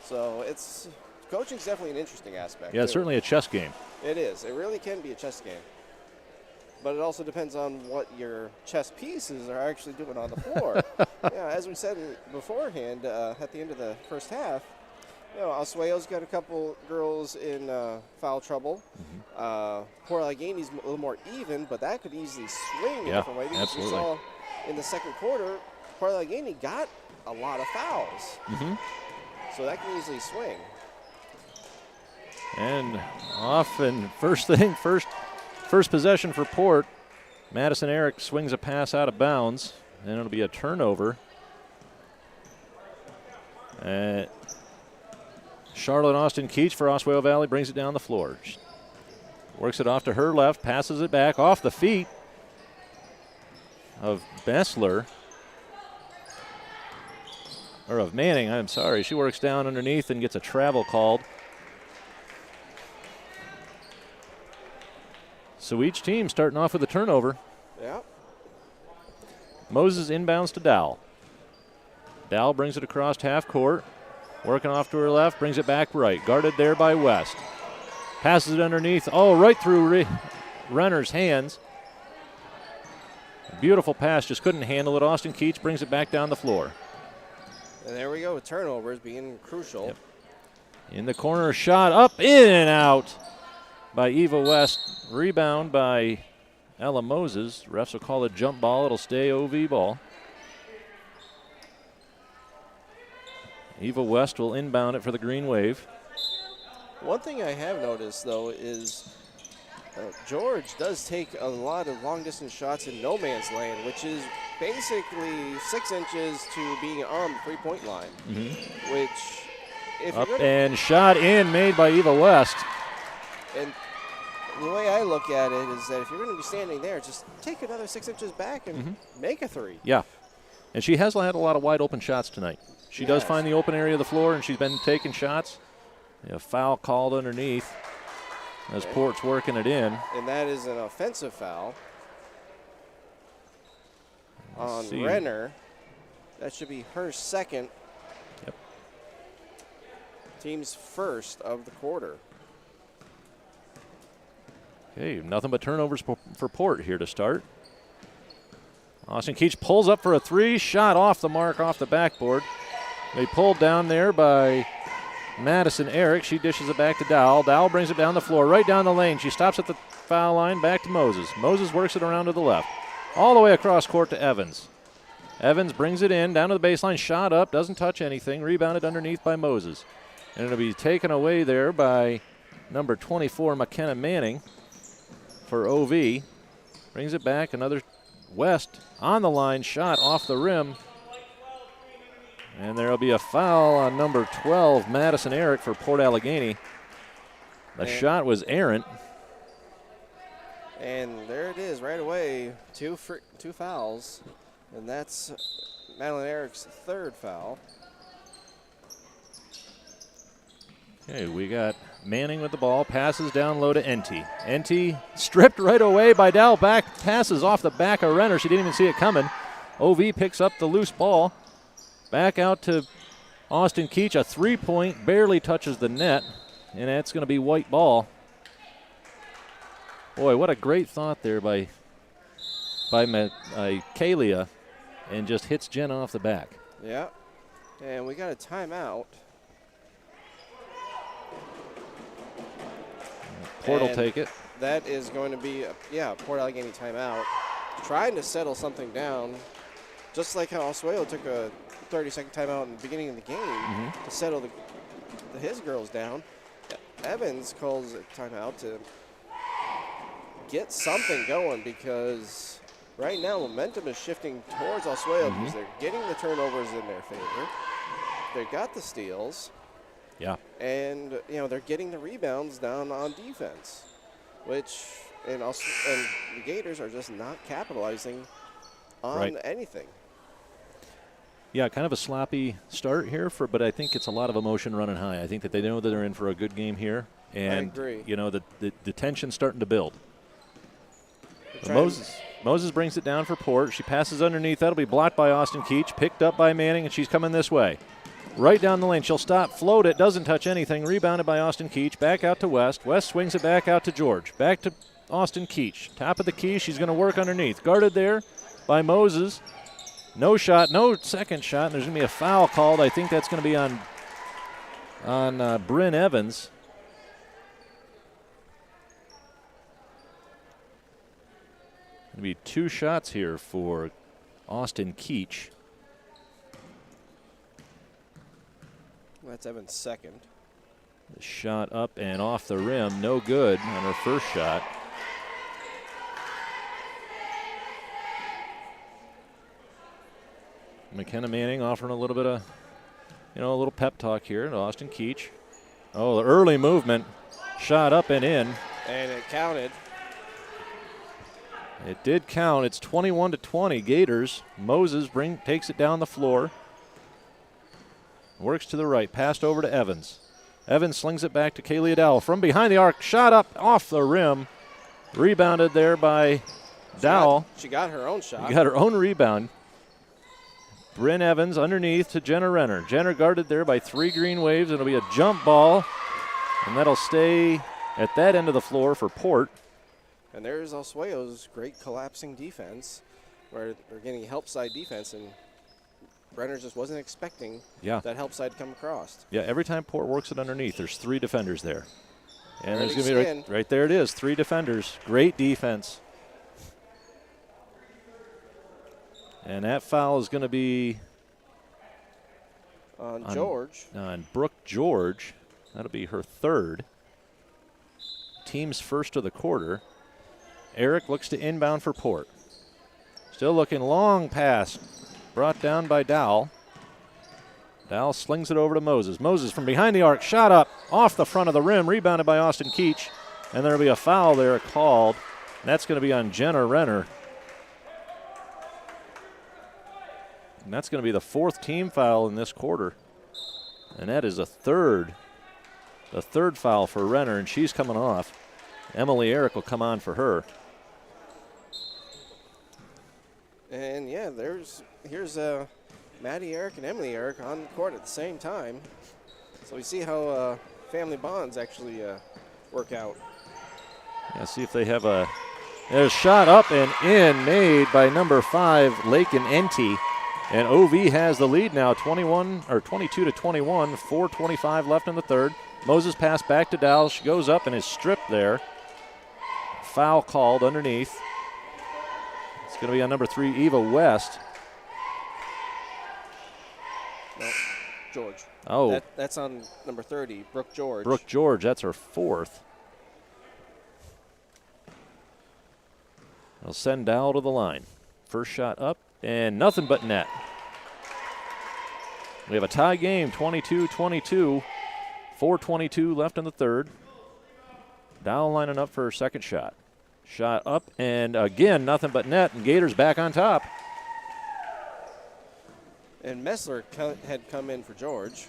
So coaching's definitely an interesting aspect. Yeah, it's certainly a chess game. It is. It really can be a chess game. But it also depends on what your chess pieces are actually doing on the floor. Yeah, as we said beforehand, at the end of the first half, Oswayo's got a couple girls in foul trouble. Port Allegany's a little more even, but that could easily swing in a different way. Because absolutely. we saw in the second quarter, Port Allegany got a lot of fouls. So that can easily swing. And often, first possession for Port. Madison Eric swings a pass out of bounds, and it'll be a turnover. Charlotte Austin Keach for Oswayo Valley brings it down the floor. Works it off to her left, passes it back off the feet of Bessler. Or of Manning, I'm sorry. She works down underneath and gets a travel called. So each team starting off with a turnover. Yeah. Moses inbounds to Dowell. Dowell brings it across half court. Working off to her left, brings it back right. Guarded there by West. Passes it underneath. Oh, right through Renner's hands. Beautiful pass, just couldn't handle it. Austin Keach brings it back down the floor. And there we go with turnovers being crucial. Yep. In the corner, shot up, in and out by Eva West. Rebound by Ella Moses. Refs will call it jump ball. It'll stay OV ball. Eva West will inbound it for the Green Wave. One thing I have noticed, though, is George does take a lot of long-distance shots in no man's land, which is basically 6 inches to being on the three-point line. Which, if up you're and shot in, made by Eva West. And the way I look at it is that if you're going to be standing there, just take another 6 inches back and make a three. Yeah, and she has had a lot of wide-open shots tonight. She does find the open area of the floor, and she's been taking shots. A foul called underneath as Port's working it in. And that is an offensive foul on Renner. That should be her second. Yep. Team's first of the quarter. Okay, nothing but turnovers for Port here to start. Austin Keach pulls up for a three. Shot off the mark, off the backboard. They pulled down there by Madison Eric. She dishes it back to Dowell. Dowell brings it down the floor, right down the lane. She stops at the foul line, back to Moses. Moses works it around to the left, all the way across court to Evans. Evans brings it in, down to the baseline, shot up, doesn't touch anything, rebounded underneath by Moses. And it'll be taken away there by number 24, McKenna Manning, for OV. Brings it back, another West on the line, shot off the rim. And there will be a foul on number 12, Madison Eric, for Port Allegany. The shot was errant. And there it is right away, two fouls. And that's Madeline Eric's third foul. Okay, we got Manning with the ball, passes down low to Enty. Enty stripped right away by Dowell, back passes off the back of Renner. She didn't even see it coming. OV picks up the loose ball. Back out to Austin Keach, a three-point, barely touches the net, and that's going to be white ball. Boy, what a great thought there by Kalia, and just hits Jen off the back. Yeah, and we got a timeout. Port will take it. That is going to be, Port Allegany timeout. Trying to settle something down, just like how Oswayo took a 30-second timeout in the beginning of the game to settle his girls down. Evans calls a timeout to get something going, because right now momentum is shifting towards Oswayo because they're getting the turnovers in their favor. They got the steals. Yeah. And, they're getting the rebounds down on defense, which, and the Gators are just not capitalizing on anything. Yeah, kind of a sloppy start here, but I think it's a lot of emotion running high. I think that they know that they're in for a good game here. And, I agree. The tension's starting to build. Moses brings it down for Port. She passes underneath. That'll be blocked by Austin Keach, picked up by Manning, and she's coming this way. Right down the lane. She'll stop, float it, doesn't touch anything. Rebounded by Austin Keach. Back out to West. West swings it back out to George. Back to Austin Keach. Top of the key. She's going to work underneath. Guarded there by Moses. No shot, no second shot, and there's going to be a foul called. I think that's going to be on Bryn Evans. Going to be 2 shots here for Austin Keach. That's Evans' second. The shot up and off the rim, no good on her first shot. McKenna Manning offering a little bit of, a little pep talk here to Austin Keach. Oh, the early movement. Shot up and in. And it counted. It did count. It's 21-20 Gators. Moses takes it down the floor. Works to the right. Passed over to Evans. Evans slings it back to Kaylee Adele. From behind the arc. Shot up off the rim. Rebounded there by Dowell. She got her own shot. She got her own rebound. Bryn Evans underneath to Jenna Renner. Jenner guarded there by 3 Green Waves. It'll be a jump ball, and that'll stay at that end of the floor for Port. And there's Oswayo's great collapsing defense, where they're getting help side defense, and Renner just wasn't expecting that help side to come across. Yeah, every time Port works it underneath, there's 3 defenders there. And there's going to be right there it is, 3 defenders. Great defense. And that foul is going to be on George. On Brooke George. That'll be her 3rd. Team's first of the quarter. Eric looks to inbound for Port. Still looking, long pass. Brought down by Dowell. Dowell slings it over to Moses. Moses from behind the arc. Shot up off the front of the rim. Rebounded by Austin Keach. And there'll be a foul there called. And that's going to be on Jenna Renner. And that's going to be the 4th team foul in this quarter. And that is the third foul for Renner, and she's coming off. Emily Eric will come on for her. And, here's Maddie Eric and Emily Eric on the court at the same time. So we see how family bonds actually work out. Yeah, see if they have there's a shot up and in made by number 5, Lakin Enty. And OV has the lead now, 22-21, 4:25 left in the third. Moses pass back to Dowell. She goes up and is stripped there. Foul called underneath. It's going to be on number 3, Eva West. No, George. Oh. That's on number 30, Brooke George. Brooke George, that's her 4th. They'll send Dowell to the line. First shot up. And nothing but net. We have a tie game, 22-22. 4:22 left in the third. Dowell lining up for her second shot. Shot up, and again, nothing but net, and Gators back on top. And Messler had come in for George.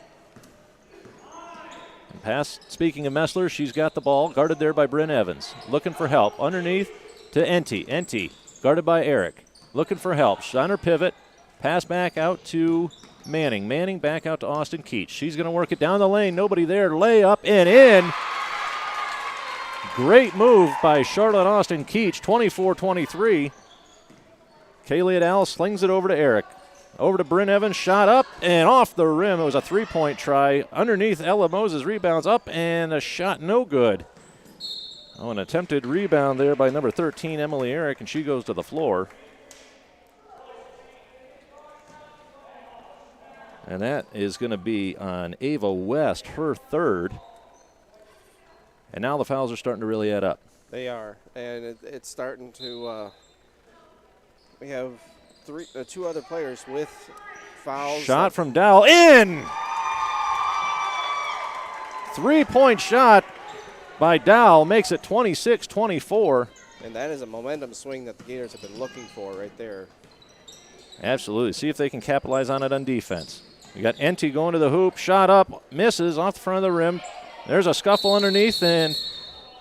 And pass, speaking of Messler, she's got the ball, guarded there by Bryn Evans. Looking for help. Underneath to Enty. Enty, guarded by Eric. Looking for help. On her pivot. Pass back out to Manning. Manning back out to Austin Keach. She's going to work it down the lane. Nobody there. Layup and in. Great move by Charlotte Austin Keach. 24-23. Kaylee Adele slings it over to Eric. Over to Bryn Evans. Shot up and off the rim. It was a 3-point try. Underneath, Ella Moses rebounds up and a shot no good. Oh, an attempted rebound there by number 13, Emily Eric, and she goes to the floor. And that is going to be on Ava West, her 3rd. And now the fouls are starting to really add up. They are, and it's starting to we have two other players with fouls. Shot from Dowell, in! 3-point shot by Dowell makes it 26-24. And that is a momentum swing that the Gators have been looking for right there. Absolutely. See if they can capitalize on it on defense. We got Enty going to the hoop. Shot up, misses off the front of the rim. There's a scuffle underneath, and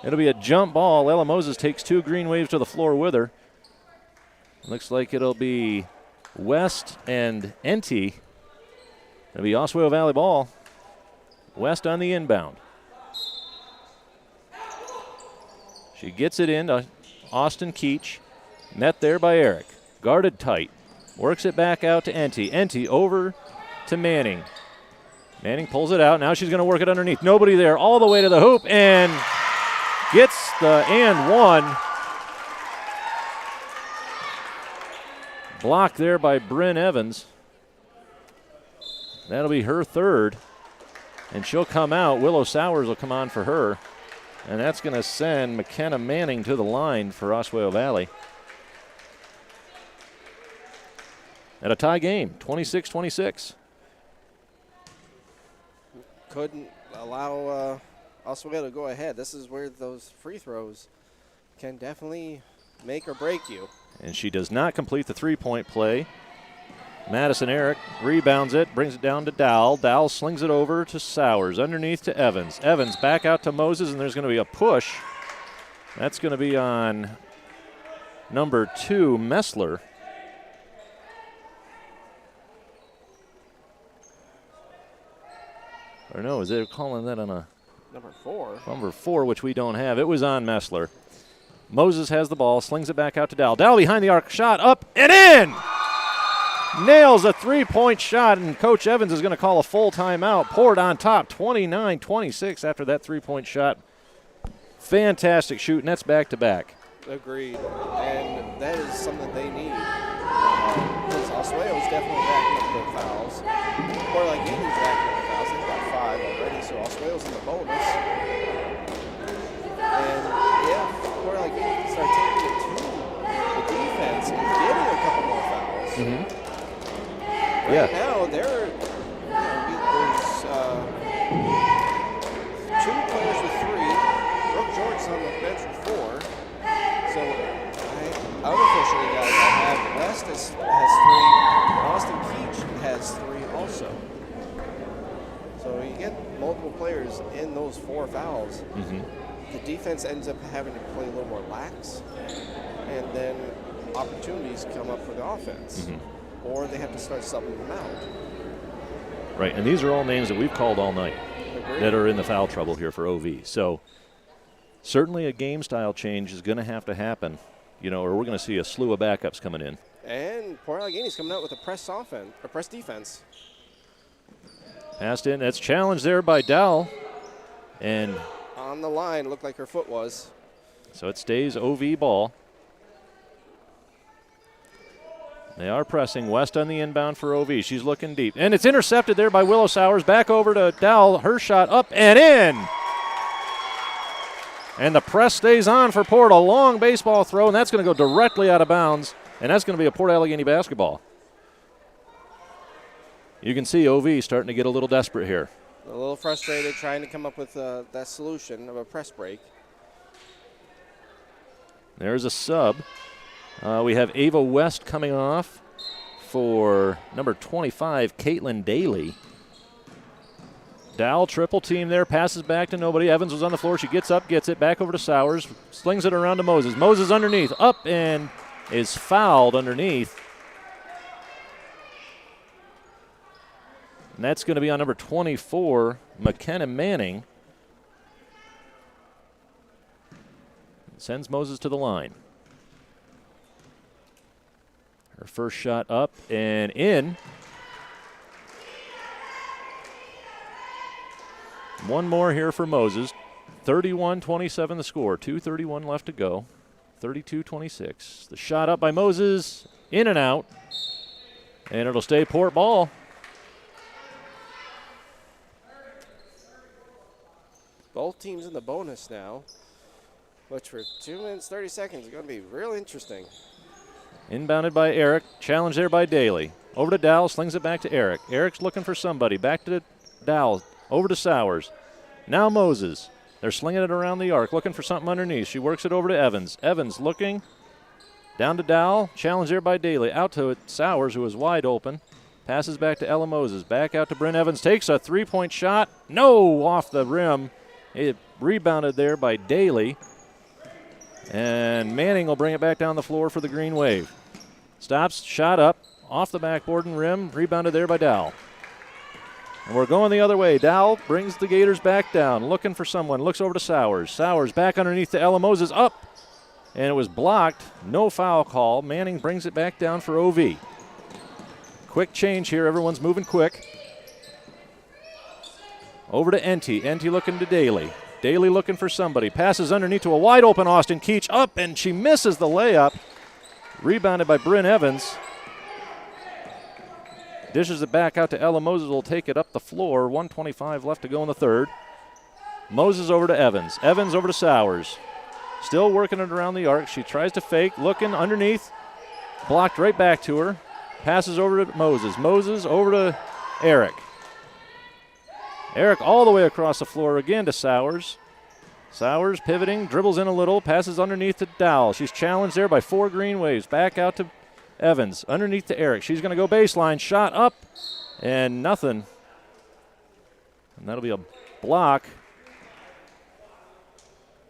it'll be a jump ball. Ella Moses takes 2 green waves to the floor with her. Looks like it'll be West and Enty. It'll be Oswayo Valley ball. West on the inbound. She gets it in to Austin Keach. Met there by Eric. Guarded tight. Works it back out to Enty. Enty over to Manning. Manning pulls it out. Now she's going to work it underneath. Nobody there. All the way to the hoop and gets the and one. Blocked there by Bryn Evans. That'll be her third. And she'll come out. Willow Sowers will come on for her. And that's going to send McKenna Manning to the line for Oswayo Valley. At a tie game, 26-26. Couldn't allow Oswayo to go ahead. This is where those free throws can definitely make or break you. And she does not complete the three-point play. Madison Eric rebounds it, brings it down to Dowell. Dowell slings it over to Sowers, underneath to Evans. Evans back out to Moses, and there's going to be a push. That's going to be on number 2, Messler. Or no, is they calling that on a number 4? Number 4, which we don't have. It was on Messler. Moses has the ball, slings it back out to Dowell. Dowell behind the arc, shot up and in! Nails a three-point shot, and Coach Evans is going to call a full timeout. Poured on top, 29-26 after that three-point shot. Fantastic shoot, and that's back-to-back. Agreed, and that is something they need. Because Oswayo is definitely backing up the fouls. Or like Eden's backing up the fouls. They've got 5 already, so Oswayo's in the bonus. And yeah, or like Eden can start taking it to the defense and getting a couple more fouls. Mm-hmm. Right now, there's 2 players with 3. Brooke George's on the bench with 4. So, unofficially, guys, I have West has 3. Austin Keach has 3 also. So you get multiple players in those 4 fouls. Mm-hmm. The defense ends up having to play a little more lax, and then opportunities come up for the offense. Mm-hmm. Or they have to start subbing them out. Right, and these are all names that we've called all night. Agreed. That are in the foul trouble here for OV. So certainly a game style change is going to have to happen, or we're going to see a slew of backups coming in. And Port Allegany's coming out with a press defense. Passed in, that's challenged there by Dowell. And on the line, looked like her foot was. So it stays OV ball. They are pressing. West on the inbound for OV. She's looking deep. And it's intercepted there by Willow Sowers. Back over to Dowell. Her shot up and in. And the press stays on for Port. A long baseball throw, and that's going to go directly out of bounds. And that's going to be a Port Allegany basketball. You can see OV starting to get a little desperate here. A little frustrated, trying to come up with that solution of a press break. There's a sub. We have Ava West coming off for number 25, Caitlin Daly. Dowell triple team there, passes back to nobody. Evans was on the floor. She gets up, gets it back over to Sowers, slings it around to Moses. Moses underneath, up and is fouled underneath. And that's going to be on number 24, McKenna Manning. Sends Moses to the line. Her first shot up and in. One more here for Moses. 31-27 the score. 2:31 left to go. 32-26. The shot up by Moses. In and out. And it'll stay Port ball. Both teams in the bonus now, which for 2 minutes, 30 seconds is going to be real interesting. Inbounded by Eric. Challenge there by Daly. Over to Dowell. Slings it back to Eric. Eric's looking for somebody. Back to Dowell. Over to Sowers. Now Moses. They're slinging it around the arc. Looking for something underneath. She works it over to Evans. Evans looking. Down to Dowell. Challenge there by Daly. Out to Sowers, who is wide open. Passes back to Ella Moses. Back out to Bryn Evans. Takes a three-point shot. No! Off the rim. It rebounded there by Daly. And Manning will bring it back down the floor for the Green Wave. Stops. Shot up. Off the backboard and rim. Rebounded there by Dowell. And we're going the other way. Dowell brings the Gators back down. Looking for someone. Looks over to Sowers. Sowers back underneath to Ella Moses. Up. And it was blocked. No foul call. Manning brings it back down for OV. Quick change here. Everyone's moving quick. Over to Enty. Enty looking to Daly. Daly looking for somebody. Passes underneath to a wide open Austin Keach. Up, and she misses the layup. Rebounded by Bryn Evans. Dishes it back out to Ella Moses. Will take it up the floor. 1:25 left to go in the third. Moses over to Evans. Evans over to Sowers. Still working it around the arc. She tries to fake. Looking underneath. Blocked right back to her. Passes over to Moses. Moses over to Eric. Eric all the way across the floor again to Sowers. Sowers pivoting, dribbles in a little, passes underneath to Dowell. She's challenged there by 4 Green Waves. Back out to Evans. Underneath to Eric. She's going to go baseline. Shot up and nothing. And that'll be a block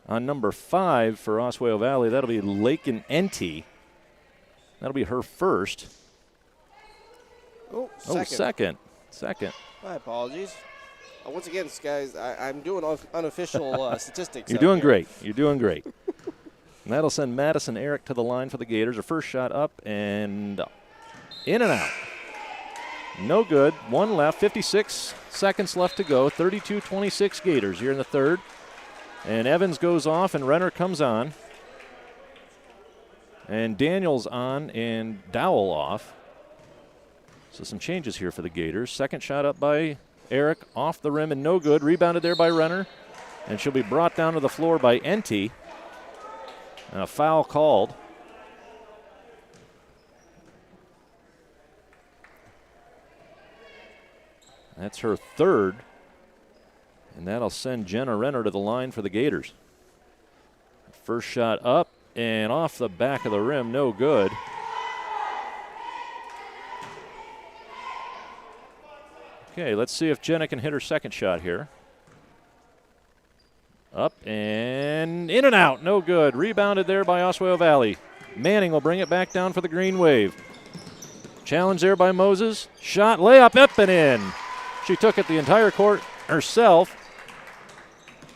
on number 5 for Oswego Valley. That'll be Lakin Enty. That'll be her first. Second. My apologies. Once again, guys, I'm doing unofficial statistics. You're doing great. You're doing great. And that'll send Madison Eric to the line for the Gators. Her first shot up and in and out. No good. One left. 56 seconds left to go. 32-26 Gators here in the third. And Evans goes off and Renner comes on. And Daniels on and Dowell off. So some changes here for the Gators. Second shot up by Eric, off the rim and no good. Rebounded there by Renner. And she'll be brought down to the floor by Enty. And a foul called. That's her third. And that'll send Jenna Renner to the line for the Gators. First shot up and off the back of the rim, no good. Okay, let's see if Jenna can hit her second shot here. Up and in and out, no good. Rebounded there by Oswego Valley. Manning will bring it back down for the Green Wave. Challenge there by Moses. Shot, layup, up and in. She took it the entire court herself.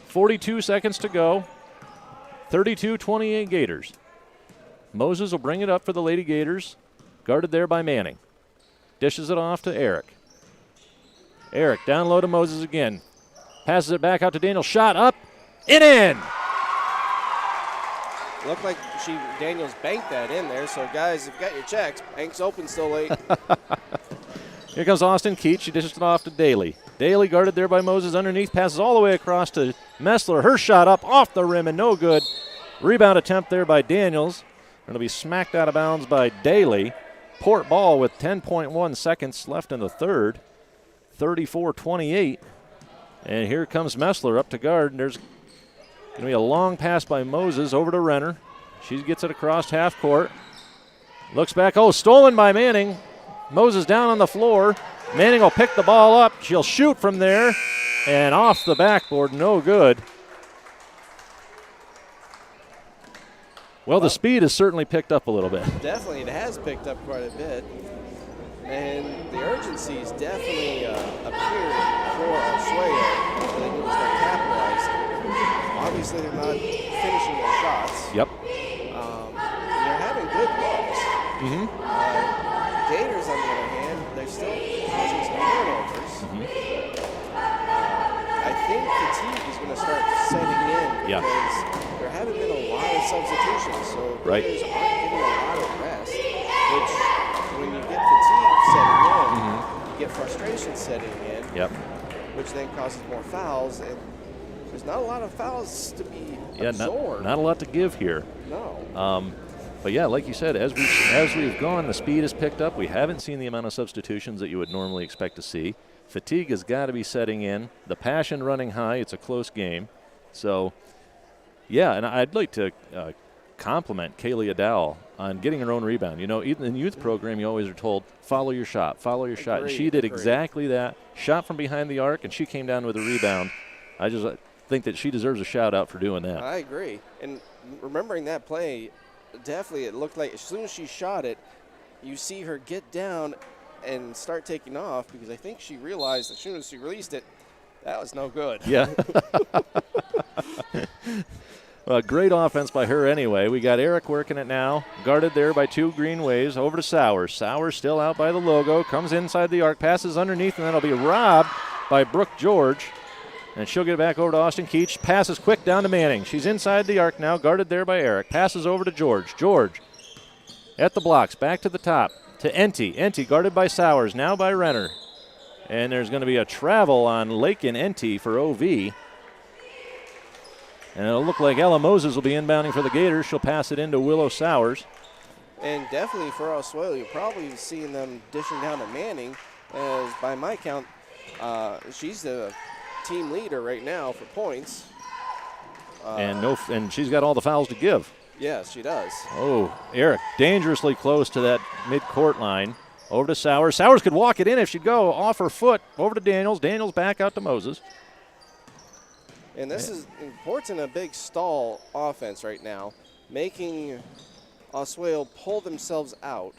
42 seconds to go. 32-28 Gators. Moses will bring it up for the Lady Gators. Guarded there by Manning. Dishes it off to Eric. Eric down low to Moses again. Passes it back out to Daniel. Shot up and in. Looked like Daniels banked that in there. So, guys, if you got your checks, bank's open still late. Here comes Austin Keach. She dishes it off to Daly. Daly guarded there by Moses underneath. Passes all the way across to Messler. Her shot up off the rim and no good. Rebound attempt there by Daniels. It'll be smacked out of bounds by Daly. Port ball with 10.1 seconds left in the third. 34-28. And here comes Messler up to guard. There's going to be a long pass by Moses over to Renner. She gets it across half court. Looks back. Oh, stolen by Manning. Moses down on the floor. Manning will pick the ball up. She'll shoot from there. And off the backboard. No good. Well, the speed has certainly picked up a little bit. Definitely. It has picked up quite a bit. And the urgency is definitely appearing for Oswayo. They need to start capitalizing. Obviously, they're not finishing their shots. Yep. They're having good looks. Mm-hmm. Gators, on the other hand, they're still causing some turnovers. Mm-hmm. I think fatigue is going to start setting in because there haven't been a lot of substitutions. So Gators aren't getting a lot of rest, which when you get fatigue setting in, you get frustration setting in, which then causes more fouls. And there's not a lot of fouls to be absorbed. Not a lot to give here. No. But yeah, like you said, as we've gone, the speed has picked up. We haven't seen the amount of substitutions that you would normally expect to see. Fatigue has got to be setting in. The passion running high. It's a close game. So, yeah, and I'd like to compliment Kaylee Adowell on getting her own rebound. You know, even in the youth program, you always are told, follow your shot, follow your shot. And she did exactly that. Shot from behind the arc, and she came down with a rebound. I just think that she deserves a shout-out for doing that. I agree. And remembering that play, definitely it looked like as soon as she shot it, you see her get down and start taking off, because I think she realized as soon as she released it, that was no good. Yeah. Well, great offense by her anyway. We got Eric working it now. Guarded there by 2 Green Waves. Over to Sowers. Sowers still out by the logo. Comes inside the arc. Passes underneath, and that'll be robbed by Brooke George. And she'll get it back over to Austin Keach. Passes quick down to Manning. She's inside the arc now. Guarded there by Eric. Passes over to George. George at the blocks. Back to the top to Enty. Enty guarded by Sowers. Now by Renner. And there's going to be a travel on Lake and Enty for OV. And it'll look like Ella Moses will be inbounding for the Gators. She'll pass it into Willow Sowers. And definitely for Oswayo, you're probably seeing them dishing down to Manning, as by my count, she's the team leader right now for points. And she's got all the fouls to give. Yes, she does. Oh, Eric dangerously close to that mid-court line. Over to Sowers. Sowers could walk it in if she'd go off her foot. Over to Daniels. Daniels back out to Moses. And this is important, a big stall offense right now, making Oswayo pull themselves out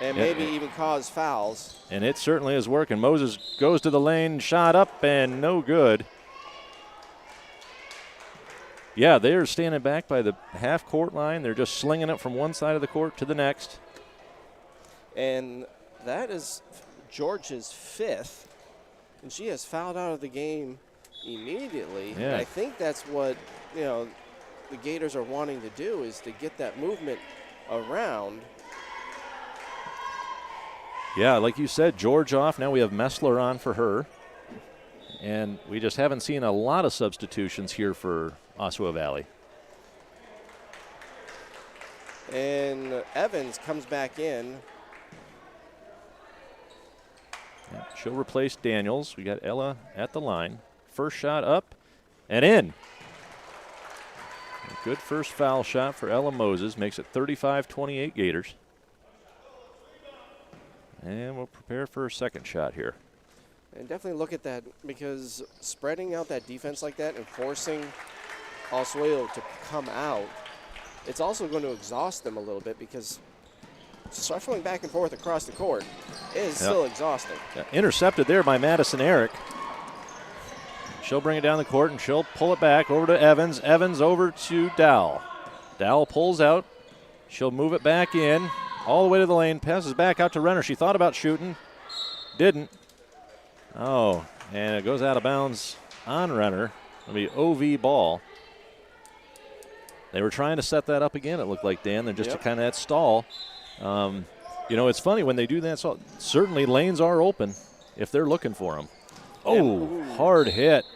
and maybe even cause fouls. And it certainly is working. Moses goes to the lane, shot up, and no good. Yeah, they're standing back by the half-court line. They're just slinging it from one side of the court to the next. And that is George's 5th, and she has fouled out of the game immediately. Yeah. And I think that's what, the Gators are wanting to do, is to get that movement around. Yeah, like you said, George off. Now we have Messler on for her. And we just haven't seen a lot of substitutions here for Oswego Valley. And Evans comes back in. Yeah, she'll replace Daniels. We got Ella at the line. First shot up and in. A good first foul shot for Ella Moses. Makes it 35-28 Gators. And we'll prepare for a second shot here. And definitely look at that, because spreading out that defense like that and forcing Oswayo to come out, it's also going to exhaust them a little bit, because shuffling back and forth across the court is still exhausting. Yeah, intercepted there by Madison Eric. She'll bring it down the court, and she'll pull it back over to Evans. Evans over to Dowell. Dowell pulls out. She'll move it back in, all the way to the lane, passes back out to Renner. She thought about shooting, didn't. Oh, and it goes out of bounds on Renner. It'll be OV ball. They were trying to set that up again, it looked like, Dan. They're just kind of that stall. It's funny when they do that. So certainly lanes are open if they're looking for them. Oh, hard hit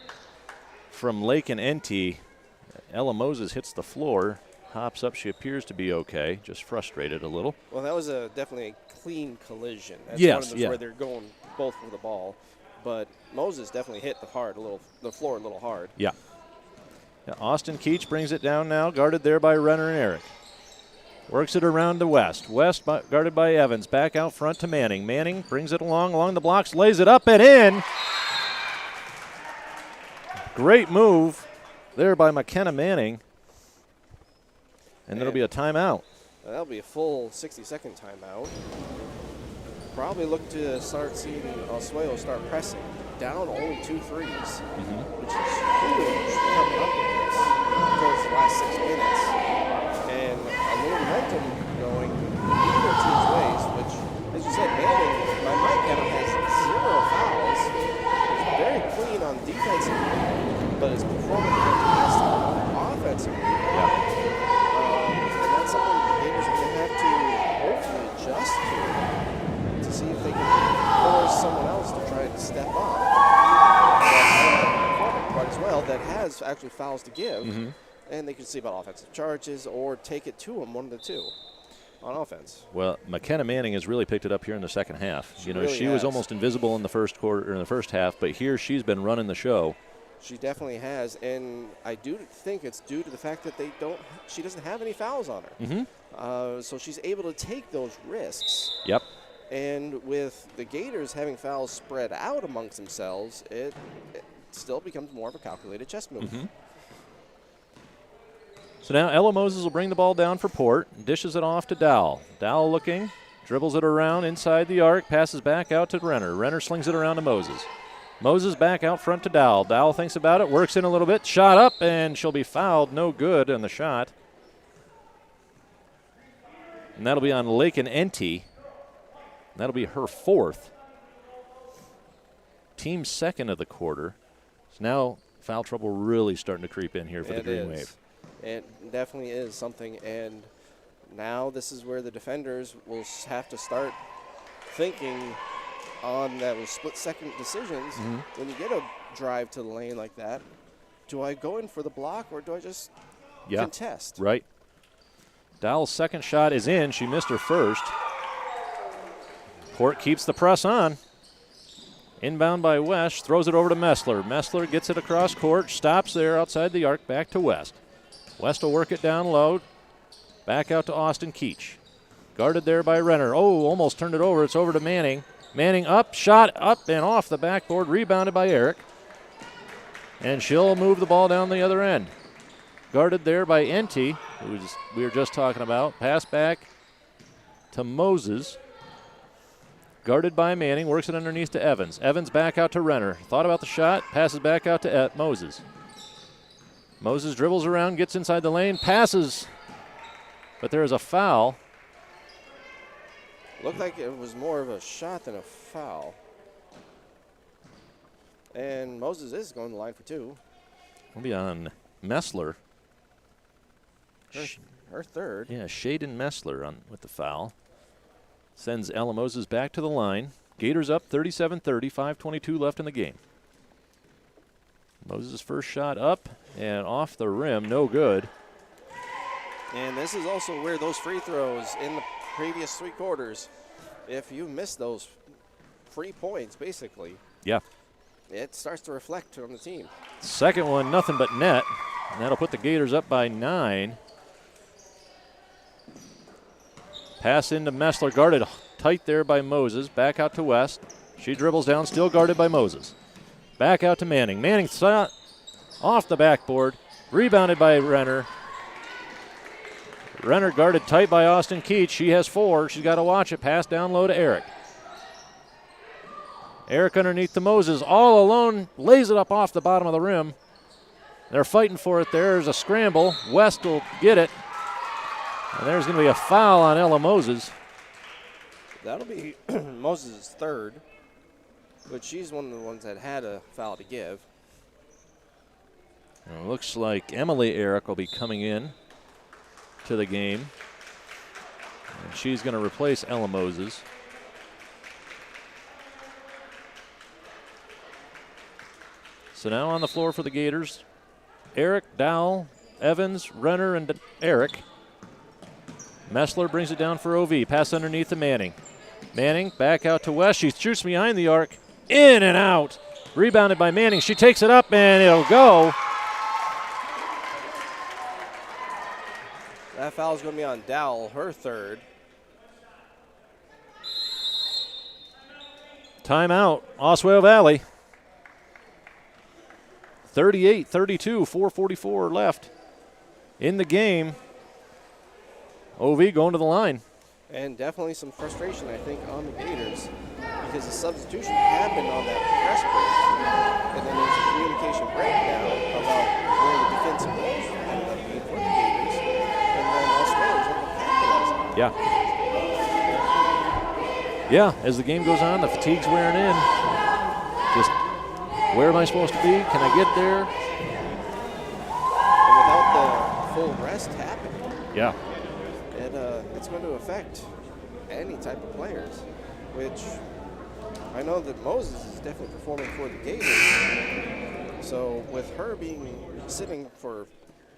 from Lake and Enty. Ella Moses hits the floor, hops up. She appears to be okay, just frustrated a little. Well, that was definitely a clean collision. That's yes, one of those where they're going both for the ball. But Moses definitely hit the floor a little hard. Yeah. Austin Keach brings it down now, guarded there by Renner and Eric. Works it around to West. West guarded by Evans. Back out front to Manning. Manning brings it along the blocks, lays it up and in. Great move there by McKenna Manning. And there'll be a timeout. That'll be a full 60-second timeout. Probably look to start seeing Oswayo start pressing. Down only 2 threes, which is huge coming up in this towards the last 6 minutes. And a little momentum going either team's ways, which, as you said, Manning, by my count, has 0 fouls. He's very clean on defensively, but is performing fantastic offensively. And that's something the Gators are going to have to hopefully adjust to see if they can force someone else to try to step up. Quite as well, that has actually fouls to give. and they can see about offensive charges or take it to them, one of the two, on offense. Well, McKenna Manning has really picked it up here in the second half. She really was almost invisible in the first quarter, or in the first half, but here she's been running the show. She definitely has, and I do think it's due to the fact that she doesn't have any fouls on her. Mm-hmm. So she's able to take those risks. Yep. And with the Gators having fouls spread out amongst themselves, it still becomes more of a calculated chess move. Mm-hmm. So now Ella Moses will bring the ball down for Port, dishes it off to Dowell. Dowell looking, dribbles it around inside the arc, passes back out to Renner. Renner slings it around to Moses. Moses back out front to Dowell. Dowell thinks about it, works in a little bit, shot up, and she'll be fouled. No good on the shot. And that'll be on Lakin Enty. That'll be her fourth. Team second of the quarter. So now foul trouble really starting to creep in here for the Green Wave. It definitely is something, and now this is where the defenders will have to start thinking on those split-second decisions. When you get a drive to the lane like that, do I go in for the block or do I just contest? Right. Dowell's second shot is in. She missed her first. Port keeps the press on. Inbound by West, throws it over to Messler. Messler gets it across court, stops there outside the arc, back to West. West will work it down low, back out to Austin Keach. Guarded there by Renner. Oh, almost turned it over. It's over to Manning. Manning up, shot up and off the backboard, rebounded by Eric. And she'll move the ball down the other end. Guarded there by Enty, who we were just talking about. Pass back to Moses. Guarded by Manning, works it underneath to Evans. Evans back out to Renner. Thought about the shot, passes back out to Moses. Moses dribbles around, gets inside the lane, passes, but there is a foul. Looked like it was more of a shot than a foul. And Moses is going to the line for two. Will be on Messler. Her third. Yeah, Shaden Messler with the foul. Sends Ella Moses back to the line. Gators up 37-30, 5:22 left in the game. Moses' first shot up and off the rim, no good. And this is also where those free throws in the previous three quarters, if you miss those free points, basically, it starts to reflect on the team. Second one, nothing but net, and that'll put the Gators up by 9. Pass into Messler, guarded tight there by Moses. Back out to West. She dribbles down, still guarded by Moses. Back out to Manning. Manning shot off the backboard, rebounded by Renner. Renner guarded tight by Austin Keach. She has 4. She's got to watch it. Pass down low to Eric. Eric underneath to Moses. All alone, lays it up off the bottom of the rim. They're fighting for it. There's a scramble. West will get it. And there's going to be a foul on Ella Moses. That'll be Moses' third, but she's one of the ones that had a foul to give. And it looks like Emily Eric will be coming in to the game. And she's going to replace Ella Moses. So now on the floor for the Gators, Eric, Dowell, Evans, Renner, and Eric. Messler brings it down for OV. Pass underneath to Manning. Manning back out to West. She shoots behind the arc. In and out. Rebounded by Manning. She takes it up and it'll go. That foul is going to be on Dowell, her third. Timeout, Oswayo Valley. 38-32, 4:44 left in the game. OV going to the line. And definitely some frustration, I think, on the Gators because the substitution happened on that press break. And then there's a communication breakdown about where the defensive roles ended up being for the Gators. And then Oswayo was able to capitalize on it. Yeah, as the game goes on, the fatigue's wearing in. Just, where am I supposed to be? Can I get there? And without the full rest happening, it's going to affect any type of players, which I know that Moses is definitely performing for the Gators. So with her sitting for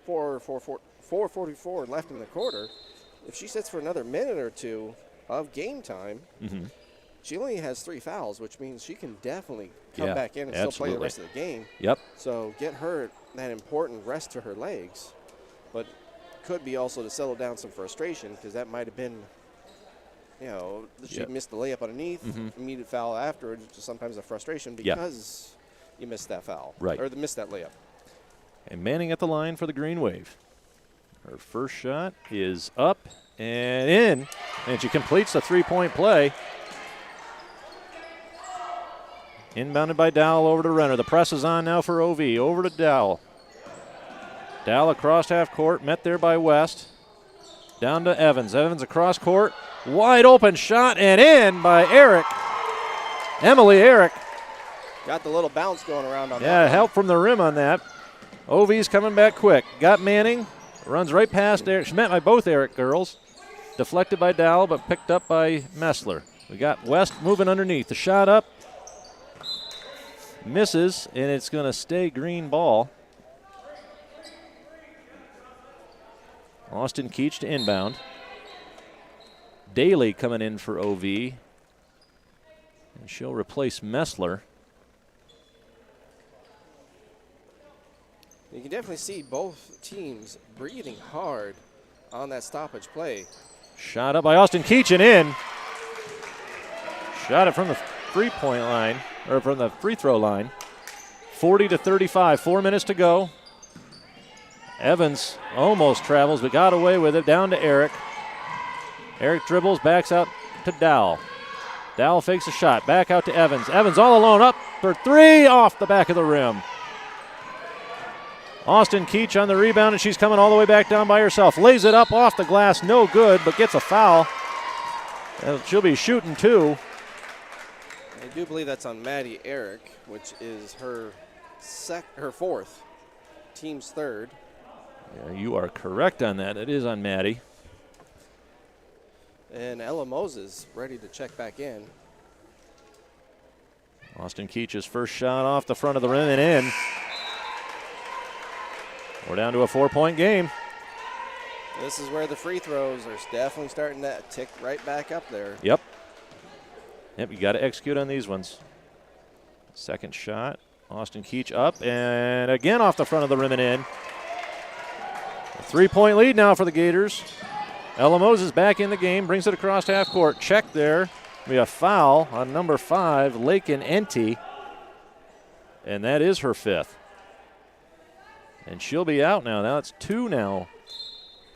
4:44 left in the quarter. If she sits for another minute or two of game time, she only has 3 fouls, which means she can definitely come back in and still play the rest of the game. Yep. So get her that important rest to her legs. But could be also to settle down some frustration, because that might have been, she missed the layup underneath, immediate foul afterwards, which is sometimes a frustration because you missed that foul. Right. Or missed that layup. And Manning at the line for the Green Wave. Her first shot is up and in, and she completes the 3-point play. Inbounded by Dowell over to Renner. The press is on now for OV. Over to Dowell. Dowell across half court, met there by West. Down to Evans. Evans across court. Wide open shot and in by Eric. Emily Eric. Got the little bounce going around on that. Yeah, help from the rim on that. OV's coming back quick. Got Manning. Runs right past Eric. She's met by both Eric girls. Deflected by Dowell, but picked up by Messler. We got West moving underneath. The shot up. Misses, and it's going to stay green ball. Austin Keach to inbound. Daly coming in for OV. And she'll replace Messler. You can definitely see both teams breathing hard on that stoppage play. Shot up by Austin Keach and in. Shot it from the three-point line, or from the free throw line. 40-35, 4 minutes to go. Evans almost travels, but got away with it. Down to Eric. Eric dribbles, backs out to Dowell. Dowell fakes a shot, back out to Evans. Evans all alone, up for 3, off the back of the rim. Austin Keach on the rebound, and she's coming all the way back down by herself. Lays it up off the glass, no good, but gets a foul. She'll be shooting 2. I do believe that's on Maddie Eric, which is her 4th, team's 3rd. Yeah, you are correct on that. It is on Maddie. And Ella Moses ready to check back in. Austin Keach's first shot off the front of the rim and in. We're down to a 4-point game. This is where the free throws are definitely starting to tick right back up there. Yep, you got to execute on these ones. Second shot, Austin Keach up, and again off the front of the rim and in. A 3-point lead now for the Gators. Ella Moses back in the game, brings it across half court. Check there. Be a foul on number 5, Lakin Enti, and that is her 5th. And she'll be out now. Now it's 2 now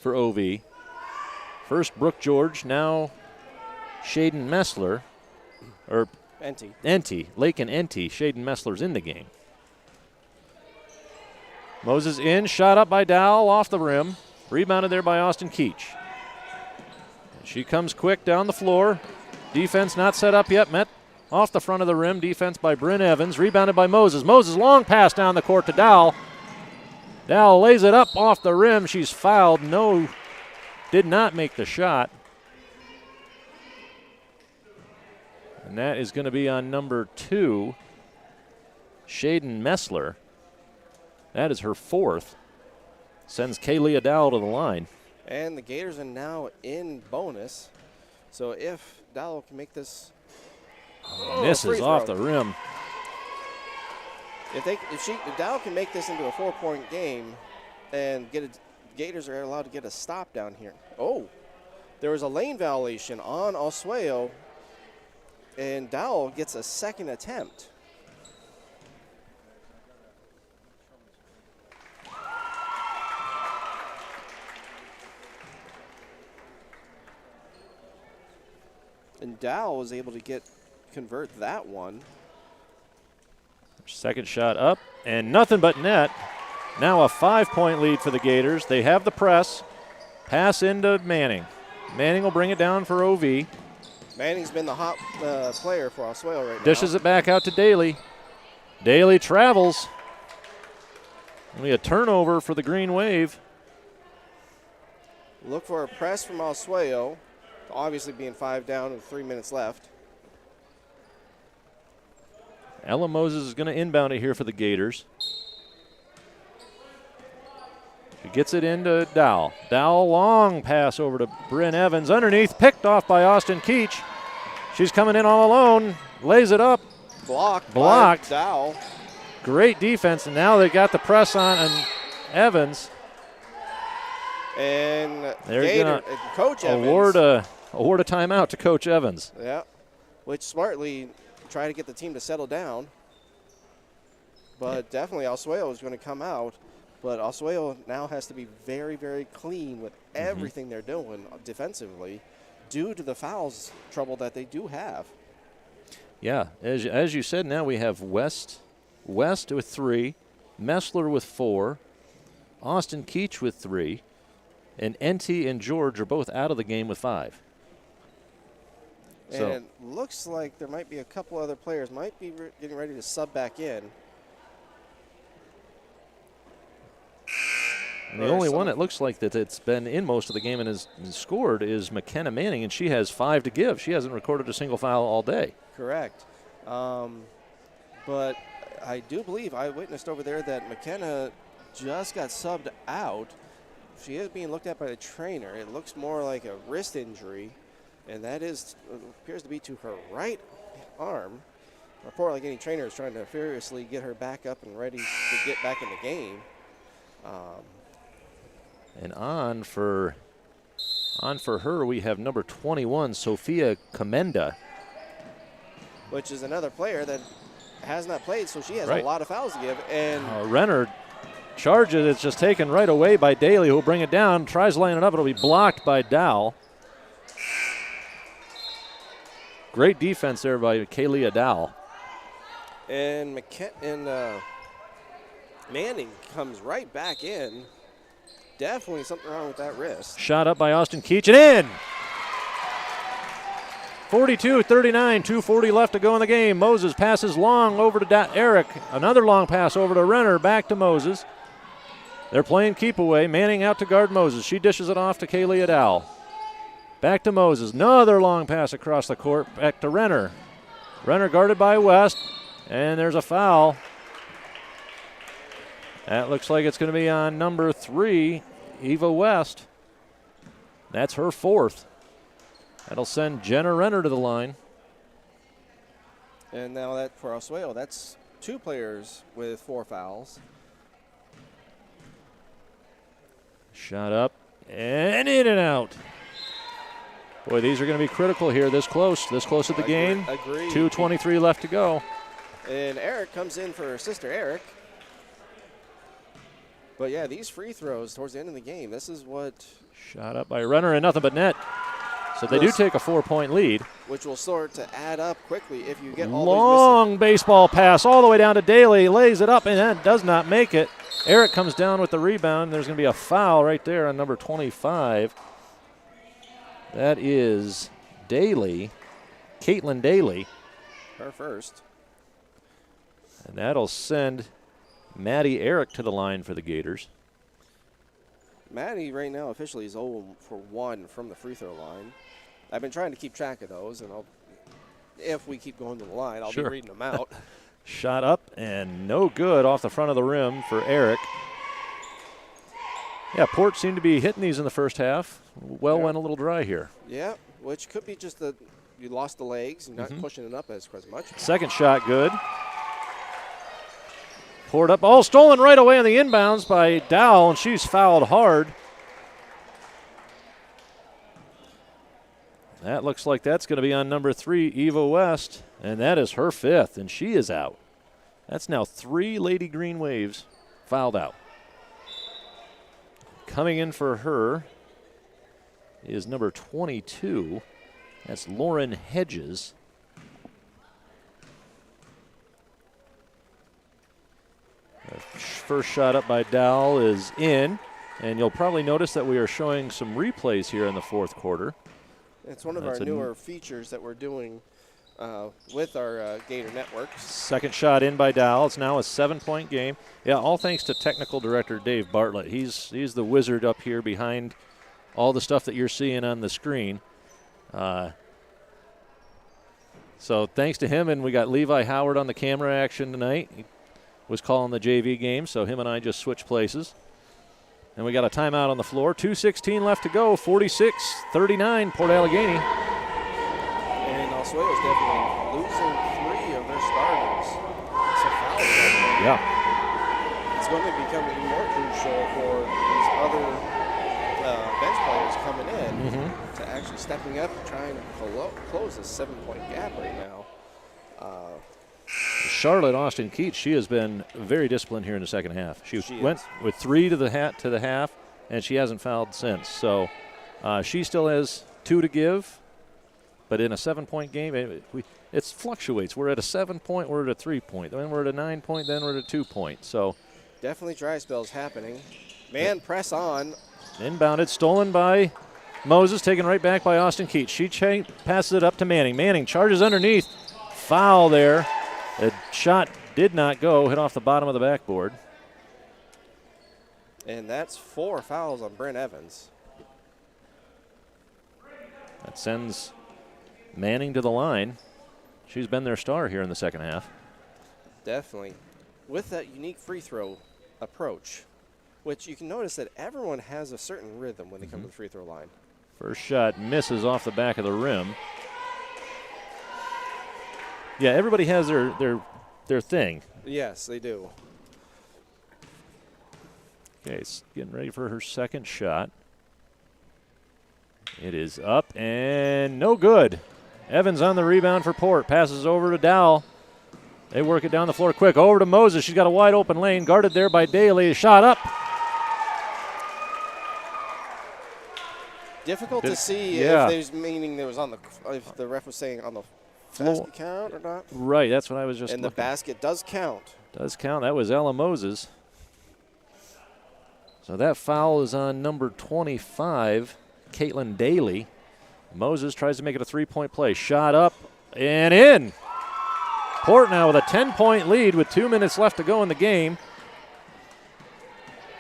for OV. First Brooke George, now Shaden Messler. Or Enti. Lakin Enti. Shaden Messler's in the game. Moses in, shot up by Dowell off the rim. Rebounded there by Austin Keach. She comes quick down the floor. Defense not set up yet. Met off the front of the rim. Defense by Bryn Evans. Rebounded by Moses. Moses long pass down the court to Dowell. Dowell lays it up off the rim. She's fouled. No, did not make the shot. And that is going to be on number 2, Shaden Messler. That is her 4th. Sends Kaylee Dowell to the line. And the Gators are now in bonus. So if Dowell can make this. Misses off the rim. If Dowell can make this into a 4-point game and Gators are allowed to get a stop down here. Oh, there was a lane violation on Oswayo, and Dowell gets a second attempt. And Dowell was able to convert that one. Second shot up, and nothing but net. Now a 5-point lead for the Gators. They have the press. Pass into Manning. Manning will bring it down for OV. Manning's been the hot player for Oswayo right now. Dishes it back out to Daly. Daly travels. Only a turnover for the Green Wave. Look for a press from Oswayo. Obviously being 5 down with 3 minutes left. Ella Moses is going to inbound it here for the Gators. She gets it into Dow. Dow, long pass over to Bryn Evans. Underneath, picked off by Austin Keach. She's coming in all alone. Lays it up. Blocked. By Dow. Great defense, and now they got the press on Evans. And they're Gator, Coach Evans. Award a timeout to Coach Evans. Yeah, which smartly try to get the team to settle down. But definitely Oswayo is going to come out. But Oswayo now has to be very, very clean with everything they're doing defensively due to the fouls trouble that they do have. Yeah, as you said, now we have West with 3, Messler with 4, Austin Keach with 3, and NT and George are both out of the game with 5. And it looks like there might be a couple other players might be getting ready to sub back in. And the only one it looks like that's been in most of the game and has scored is McKenna Manning, and she has 5 to give. She hasn't recorded a single foul all day. Correct. But I do believe I witnessed over there that McKenna just got subbed out. She is being looked at by the trainer. It looks more like a wrist injury, and that appears to be to her right arm. Our poor Allegany trainer is trying to furiously get her back up and ready to get back in the game. And on for her, we have number 21, Sophia Comenda. Which is another player that has not played, so she has a lot of fouls to give. And Renner charges. It's just taken right away by Daly, who will bring it down. Tries laying it up. It'll be blocked by Dow. Great defense there by Kaylia Dow. And Manning comes right back in. Definitely something wrong with that wrist. Shot up by Austin Keach and in. 42-39, 2:40 left to go in the game. Moses passes long over to Eric. Another long pass over to Renner, back to Moses. They're playing keep away. Manning out to guard Moses. She dishes it off to Kaylee Dow. Back to Moses. Another long pass across the court. Back to Renner. Renner guarded by West. And there's a foul. That looks like it's going to be on number 3, Eva West. That's her 4th. That'll send Jenna Renner to the line. And now that for Oswayo, that's 2 players with 4 fouls. Shot up and in and out. Boy, these are going to be critical here this close to the game. Agreed. 2:23 left to go. And Eric comes in for her sister Eric. But yeah, these free throws towards the end of the game, this is what... Shot up by Renner and nothing but net. So they do take a 4-point lead. Which will start to add up quickly if you get all long baseball pass all the way down to Daly. Lays it up and that does not make it. Eric comes down with the rebound. There's going to be a foul right there on number 25. That is Daly, Caitlin Daly. Her first. And that'll send Maddie Eric to the line for the Gators. Maddie right now officially is 0 for 1 from the free throw line. I've been trying to keep track of those, and if we keep going to the line, I'll be reading them out. Shot up and no good off the front of the rim for Eric. Yeah, Port seemed to be hitting these in the first half. Went a little dry here. Yeah, which could be just you lost the legs and not pushing it up as much. Second shot good. Poured up. Oh, stolen right away on the inbounds by Dow, and she's fouled hard. That looks like that's going to be on number 3, Eva West, and that is her 5th, and she is out. That's now 3 Lady Green Waves fouled out. Coming in for her is number 22. That's Lauren Hedges. First shot up by Dowell is in, and you'll probably notice that we are showing some replays here in the 4th quarter. It's one of our newer features that we're doing with our Gator Network. Second shot in by Dowell. It's now a 7-point game. Yeah, all thanks to technical director Dave Bartlett. He's the wizard up here behind all the stuff that you're seeing on the screen. So thanks to him, and we got Levi Howard on the camera action tonight. He was calling the JV game, so him and I just switched places. And we got a timeout on the floor. 2:16 left to go. 46-39, Port Allegany. And Oswayo is definitely losing 3 of their starters. So foul trouble. Yeah. It's going to become even more crucial for these other bench players coming in to actually stepping up and trying to close this 7-point gap right now. Charlotte Austin Keats, she has been very disciplined here in the second half. She went with 3 to the half, and she hasn't fouled since. So she still has 2 to give, but in a 7-point game, it fluctuates. We're at a 7-point, we're at a 3-point, then we're at a 9-point, then we're at a 2-point. So definitely dry spells happening. Man, press on. Inbounded, stolen by Moses, taken right back by Austin Keats. She passes it up to Manning. Manning charges underneath. Foul there. The shot did not go, hit off the bottom of the backboard. And that's 4 fouls on Brent Evans. That sends Manning to the line. She's been their star here in the second half. Definitely. With that unique free throw approach, which you can notice that everyone has a certain rhythm when they come to the free throw line. First shot misses off the back of the rim. Yeah, everybody has their thing. Yes, they do. Okay, it's getting ready for her second shot. It is up and no good. Evans on the rebound for Port. Passes over to Dowell. They work it down the floor quick. Over to Moses. She's got a wide open lane. Guarded there by Daly. Shot up. Difficult to see if there's meaning there was on the if the ref was saying on the basket count or not. Right, that's what I was just and looking. The basket does count. Does count. That was Ella Moses. So that foul is on number 25, Caitlin Daly. Moses tries to make it a 3-point play. Shot up and in. Port now with a 10-point lead with 2 minutes left to go in the game.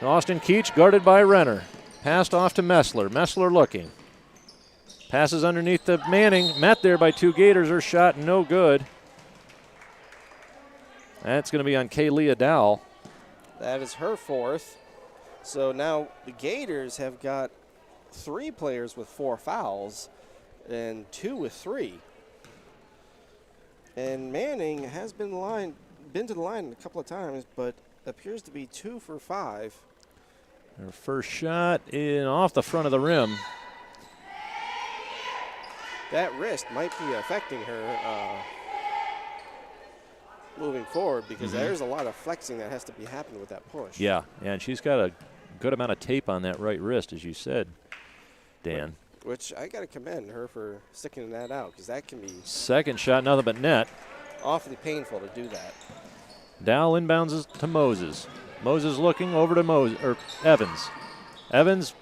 Austin Keach guarded by Renner. Passed off to Messler. Messler looking. Passes underneath the Manning. Met there by 2 Gators. Her shot no good. That's going to be on Kaylia Dowell. That is her 4th. So now the Gators have got 3 players with 4 fouls and 2 with 3. And Manning has been to the line a couple of times, but appears to be 2 for 5. Her first shot in off the front of the rim. That wrist might be affecting her moving forward because there's a lot of flexing that has to be happening with that push. Yeah, and she's got a good amount of tape on that right wrist, as you said, Dan. Which I got to commend her for sticking that out because that can be second shot, nothing but net. Awfully painful to do that. Dowell inbounds to Moses. Moses looking over to Evans. Evans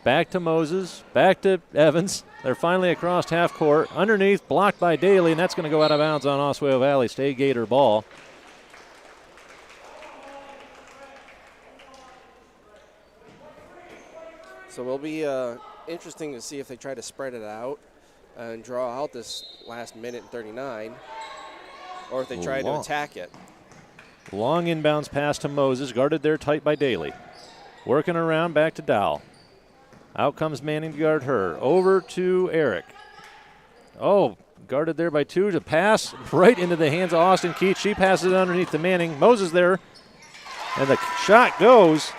back to Moses, back to Evans. They're finally across half court. Underneath, blocked by Daly, and that's going to go out of bounds on Oswego Valley. Stay Gator ball. So it'll be interesting to see if they try to spread it out and draw out this last minute and 39, or if they try to attack it. Long inbounds pass to Moses, guarded there tight by Daly. Working around, back to Dowell. Out comes Manning to guard her. Over to Eric. Oh, guarded there by 2 to pass right into the hands of Austin Keats. She passes it underneath to Manning. Moses there, and the shot goes.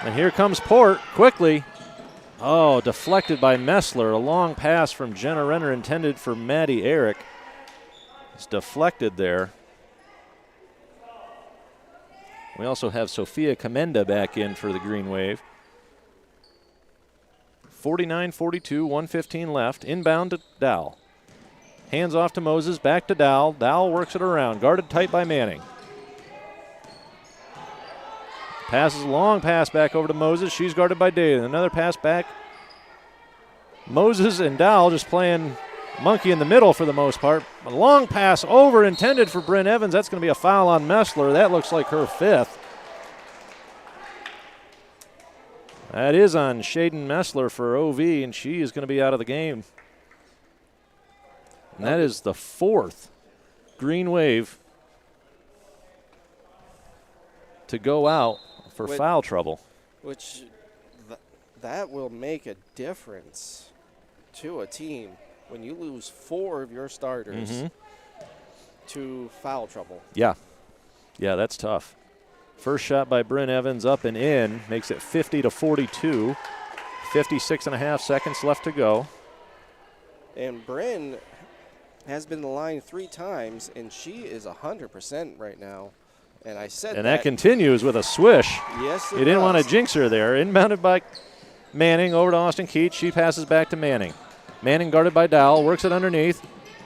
And here comes Port quickly. Oh, deflected by Messler. A long pass from Jenna Renner intended for Maddie Eric. It's deflected there. We also have Sophia Commenda back in for the Green Wave. 49-42, 1:15 left. Inbound to Dowell. Hands off to Moses, back to Dowell. Dowell works it around, guarded tight by Manning. Passes, long pass back over to Moses. She's guarded by Daly. Another pass back. Moses and Dowell just playing monkey in the middle for the most part. A long pass over intended for Bryn Evans. That's going to be a foul on Messler. That looks like her 5th. That is on Shaden Messler for OV, and she is going to be out of the game. And that is the 4th Green Wave to go out. for foul trouble. Which that will make a difference to a team when you lose 4 of your starters to foul trouble. Yeah. Yeah, that's tough. First shot by Bryn Evans up and in, makes it 50-42. 56.5 seconds left to go. And Bryn has been to the line 3 times, and she is 100% right now. And I said that continues with a swish. Yes, You didn't want to jinx her there. Inbounded by Manning over to Austin Keach. She passes back to Manning. Manning guarded by Dowell, works it underneath.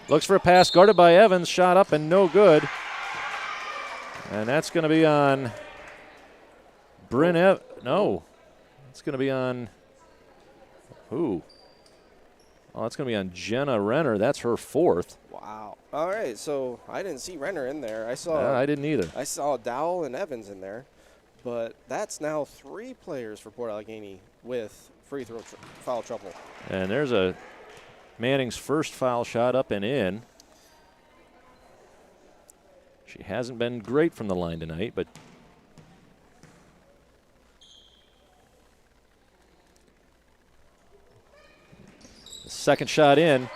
Looks for a pass, guarded by Evans. Shot up and no good. And that's going to be on Bryn Evans. No, it's going to be on who? Oh, it's going to be on Jenna Renner. That's her 4th. Wow. All right, so I didn't see Renner in there. I didn't either. I saw Dowell and Evans in there. But that's now 3 players for Port Allegany with free throw foul trouble. And there's a Manning's first foul shot up and in. She hasn't been great from the line tonight, but the second shot in.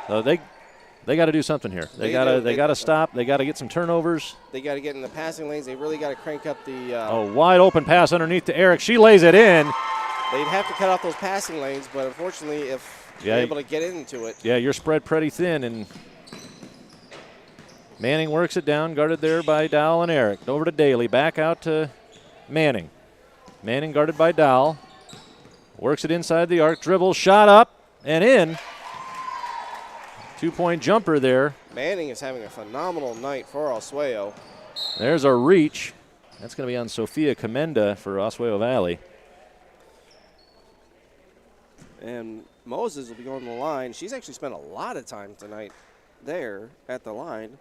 So they got to do something here. They got to stop. They got to get some turnovers. They got to get in the passing lanes. They really got to crank up the. Wide open pass underneath to Eric. She lays it in. They'd have to cut off those passing lanes, but unfortunately, if they're able to get into it. Yeah, you're spread pretty thin, and Manning works it down, guarded there by Dowell and Eric. Over to Daly, back out to Manning. Manning guarded by Dowell. Works it inside the arc, dribbles, shot up and in. 2-point jumper there. Manning is having a phenomenal night for Oswayo. There's a reach. That's going to be on Sophia Commenda for Oswego Valley. And Moses will be going to the line. She's actually spent a lot of time tonight there at the line.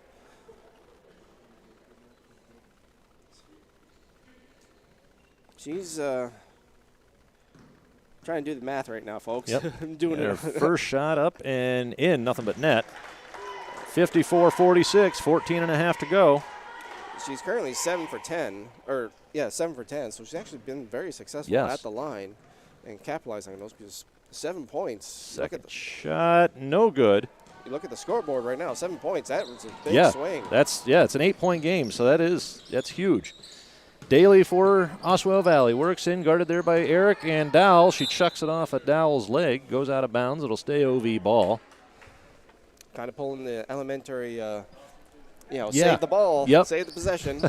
She's trying to do the math right now, folks. Yep. I'm doing her it. First shot up and in, nothing but net. 54-46, 14 and a half to go. She's currently 7 for 10, 7 for 10. So she's actually been very successful at the line and capitalizing on those because 7 points. Second shot, no good. You look at the scoreboard right now, 7 points. That was a big swing. It's an 8-point game, so that's huge. Daly for Oswego Valley works in, guarded there by Eric and Dowell. She chucks it off at Dowell's leg, goes out of bounds. It'll stay OV ball. Kind of pulling the elementary, save the ball, save the possession.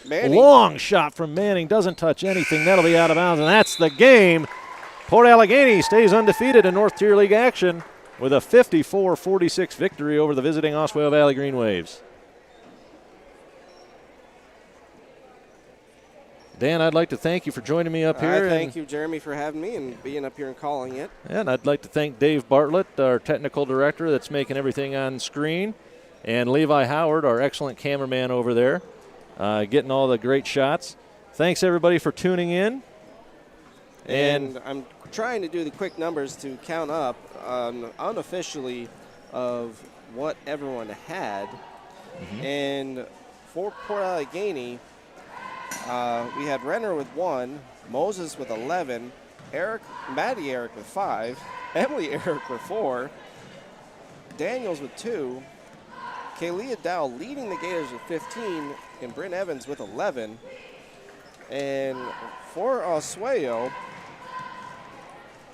Manning. Long shot from Manning, doesn't touch anything. That'll be out of bounds, and that's the game. Port Allegany stays undefeated in North Tier League action with a 54-46 victory over the visiting Oswego Valley Green Waves. Dan, I'd like to thank you for joining me up here. Thank you, Jeremy, for having me and being up here and calling it. And I'd like to thank Dave Bartlett, our technical director that's making everything on screen, and Levi Howard, our excellent cameraman over there, getting all the great shots. Thanks, everybody, for tuning in. And I'm trying to do the quick numbers to count up unofficially of what everyone had. Mm-hmm. And for Port Allegany, we had Renner with 1, Moses with 11, Maddie Eric with 5, Emily Eric with 4, Daniels with 2, Kaylia Dow leading the Gators with 15, and Bryn Evans with 11. And for Oswayo,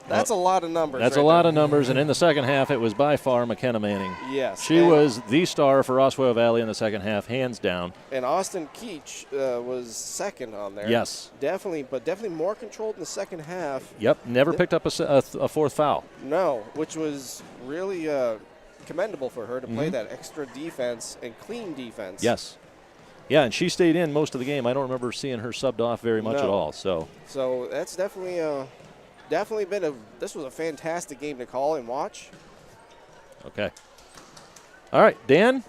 that's a lot of numbers. That's a lot of numbers, and in the second half, it was by far McKenna Manning. Yes. She was the star for Oswego Valley in the second half, hands down. And Austin Keach was second on there. Yes. Definitely more controlled in the second half. Yep, never picked up a fourth foul. No, which was really commendable for her to play that extra defense and clean defense. Yes. Yeah, and she stayed in most of the game. I don't remember seeing her subbed off very much at all. So that's definitely this was a fantastic game to call and watch. Okay. All right, Dan,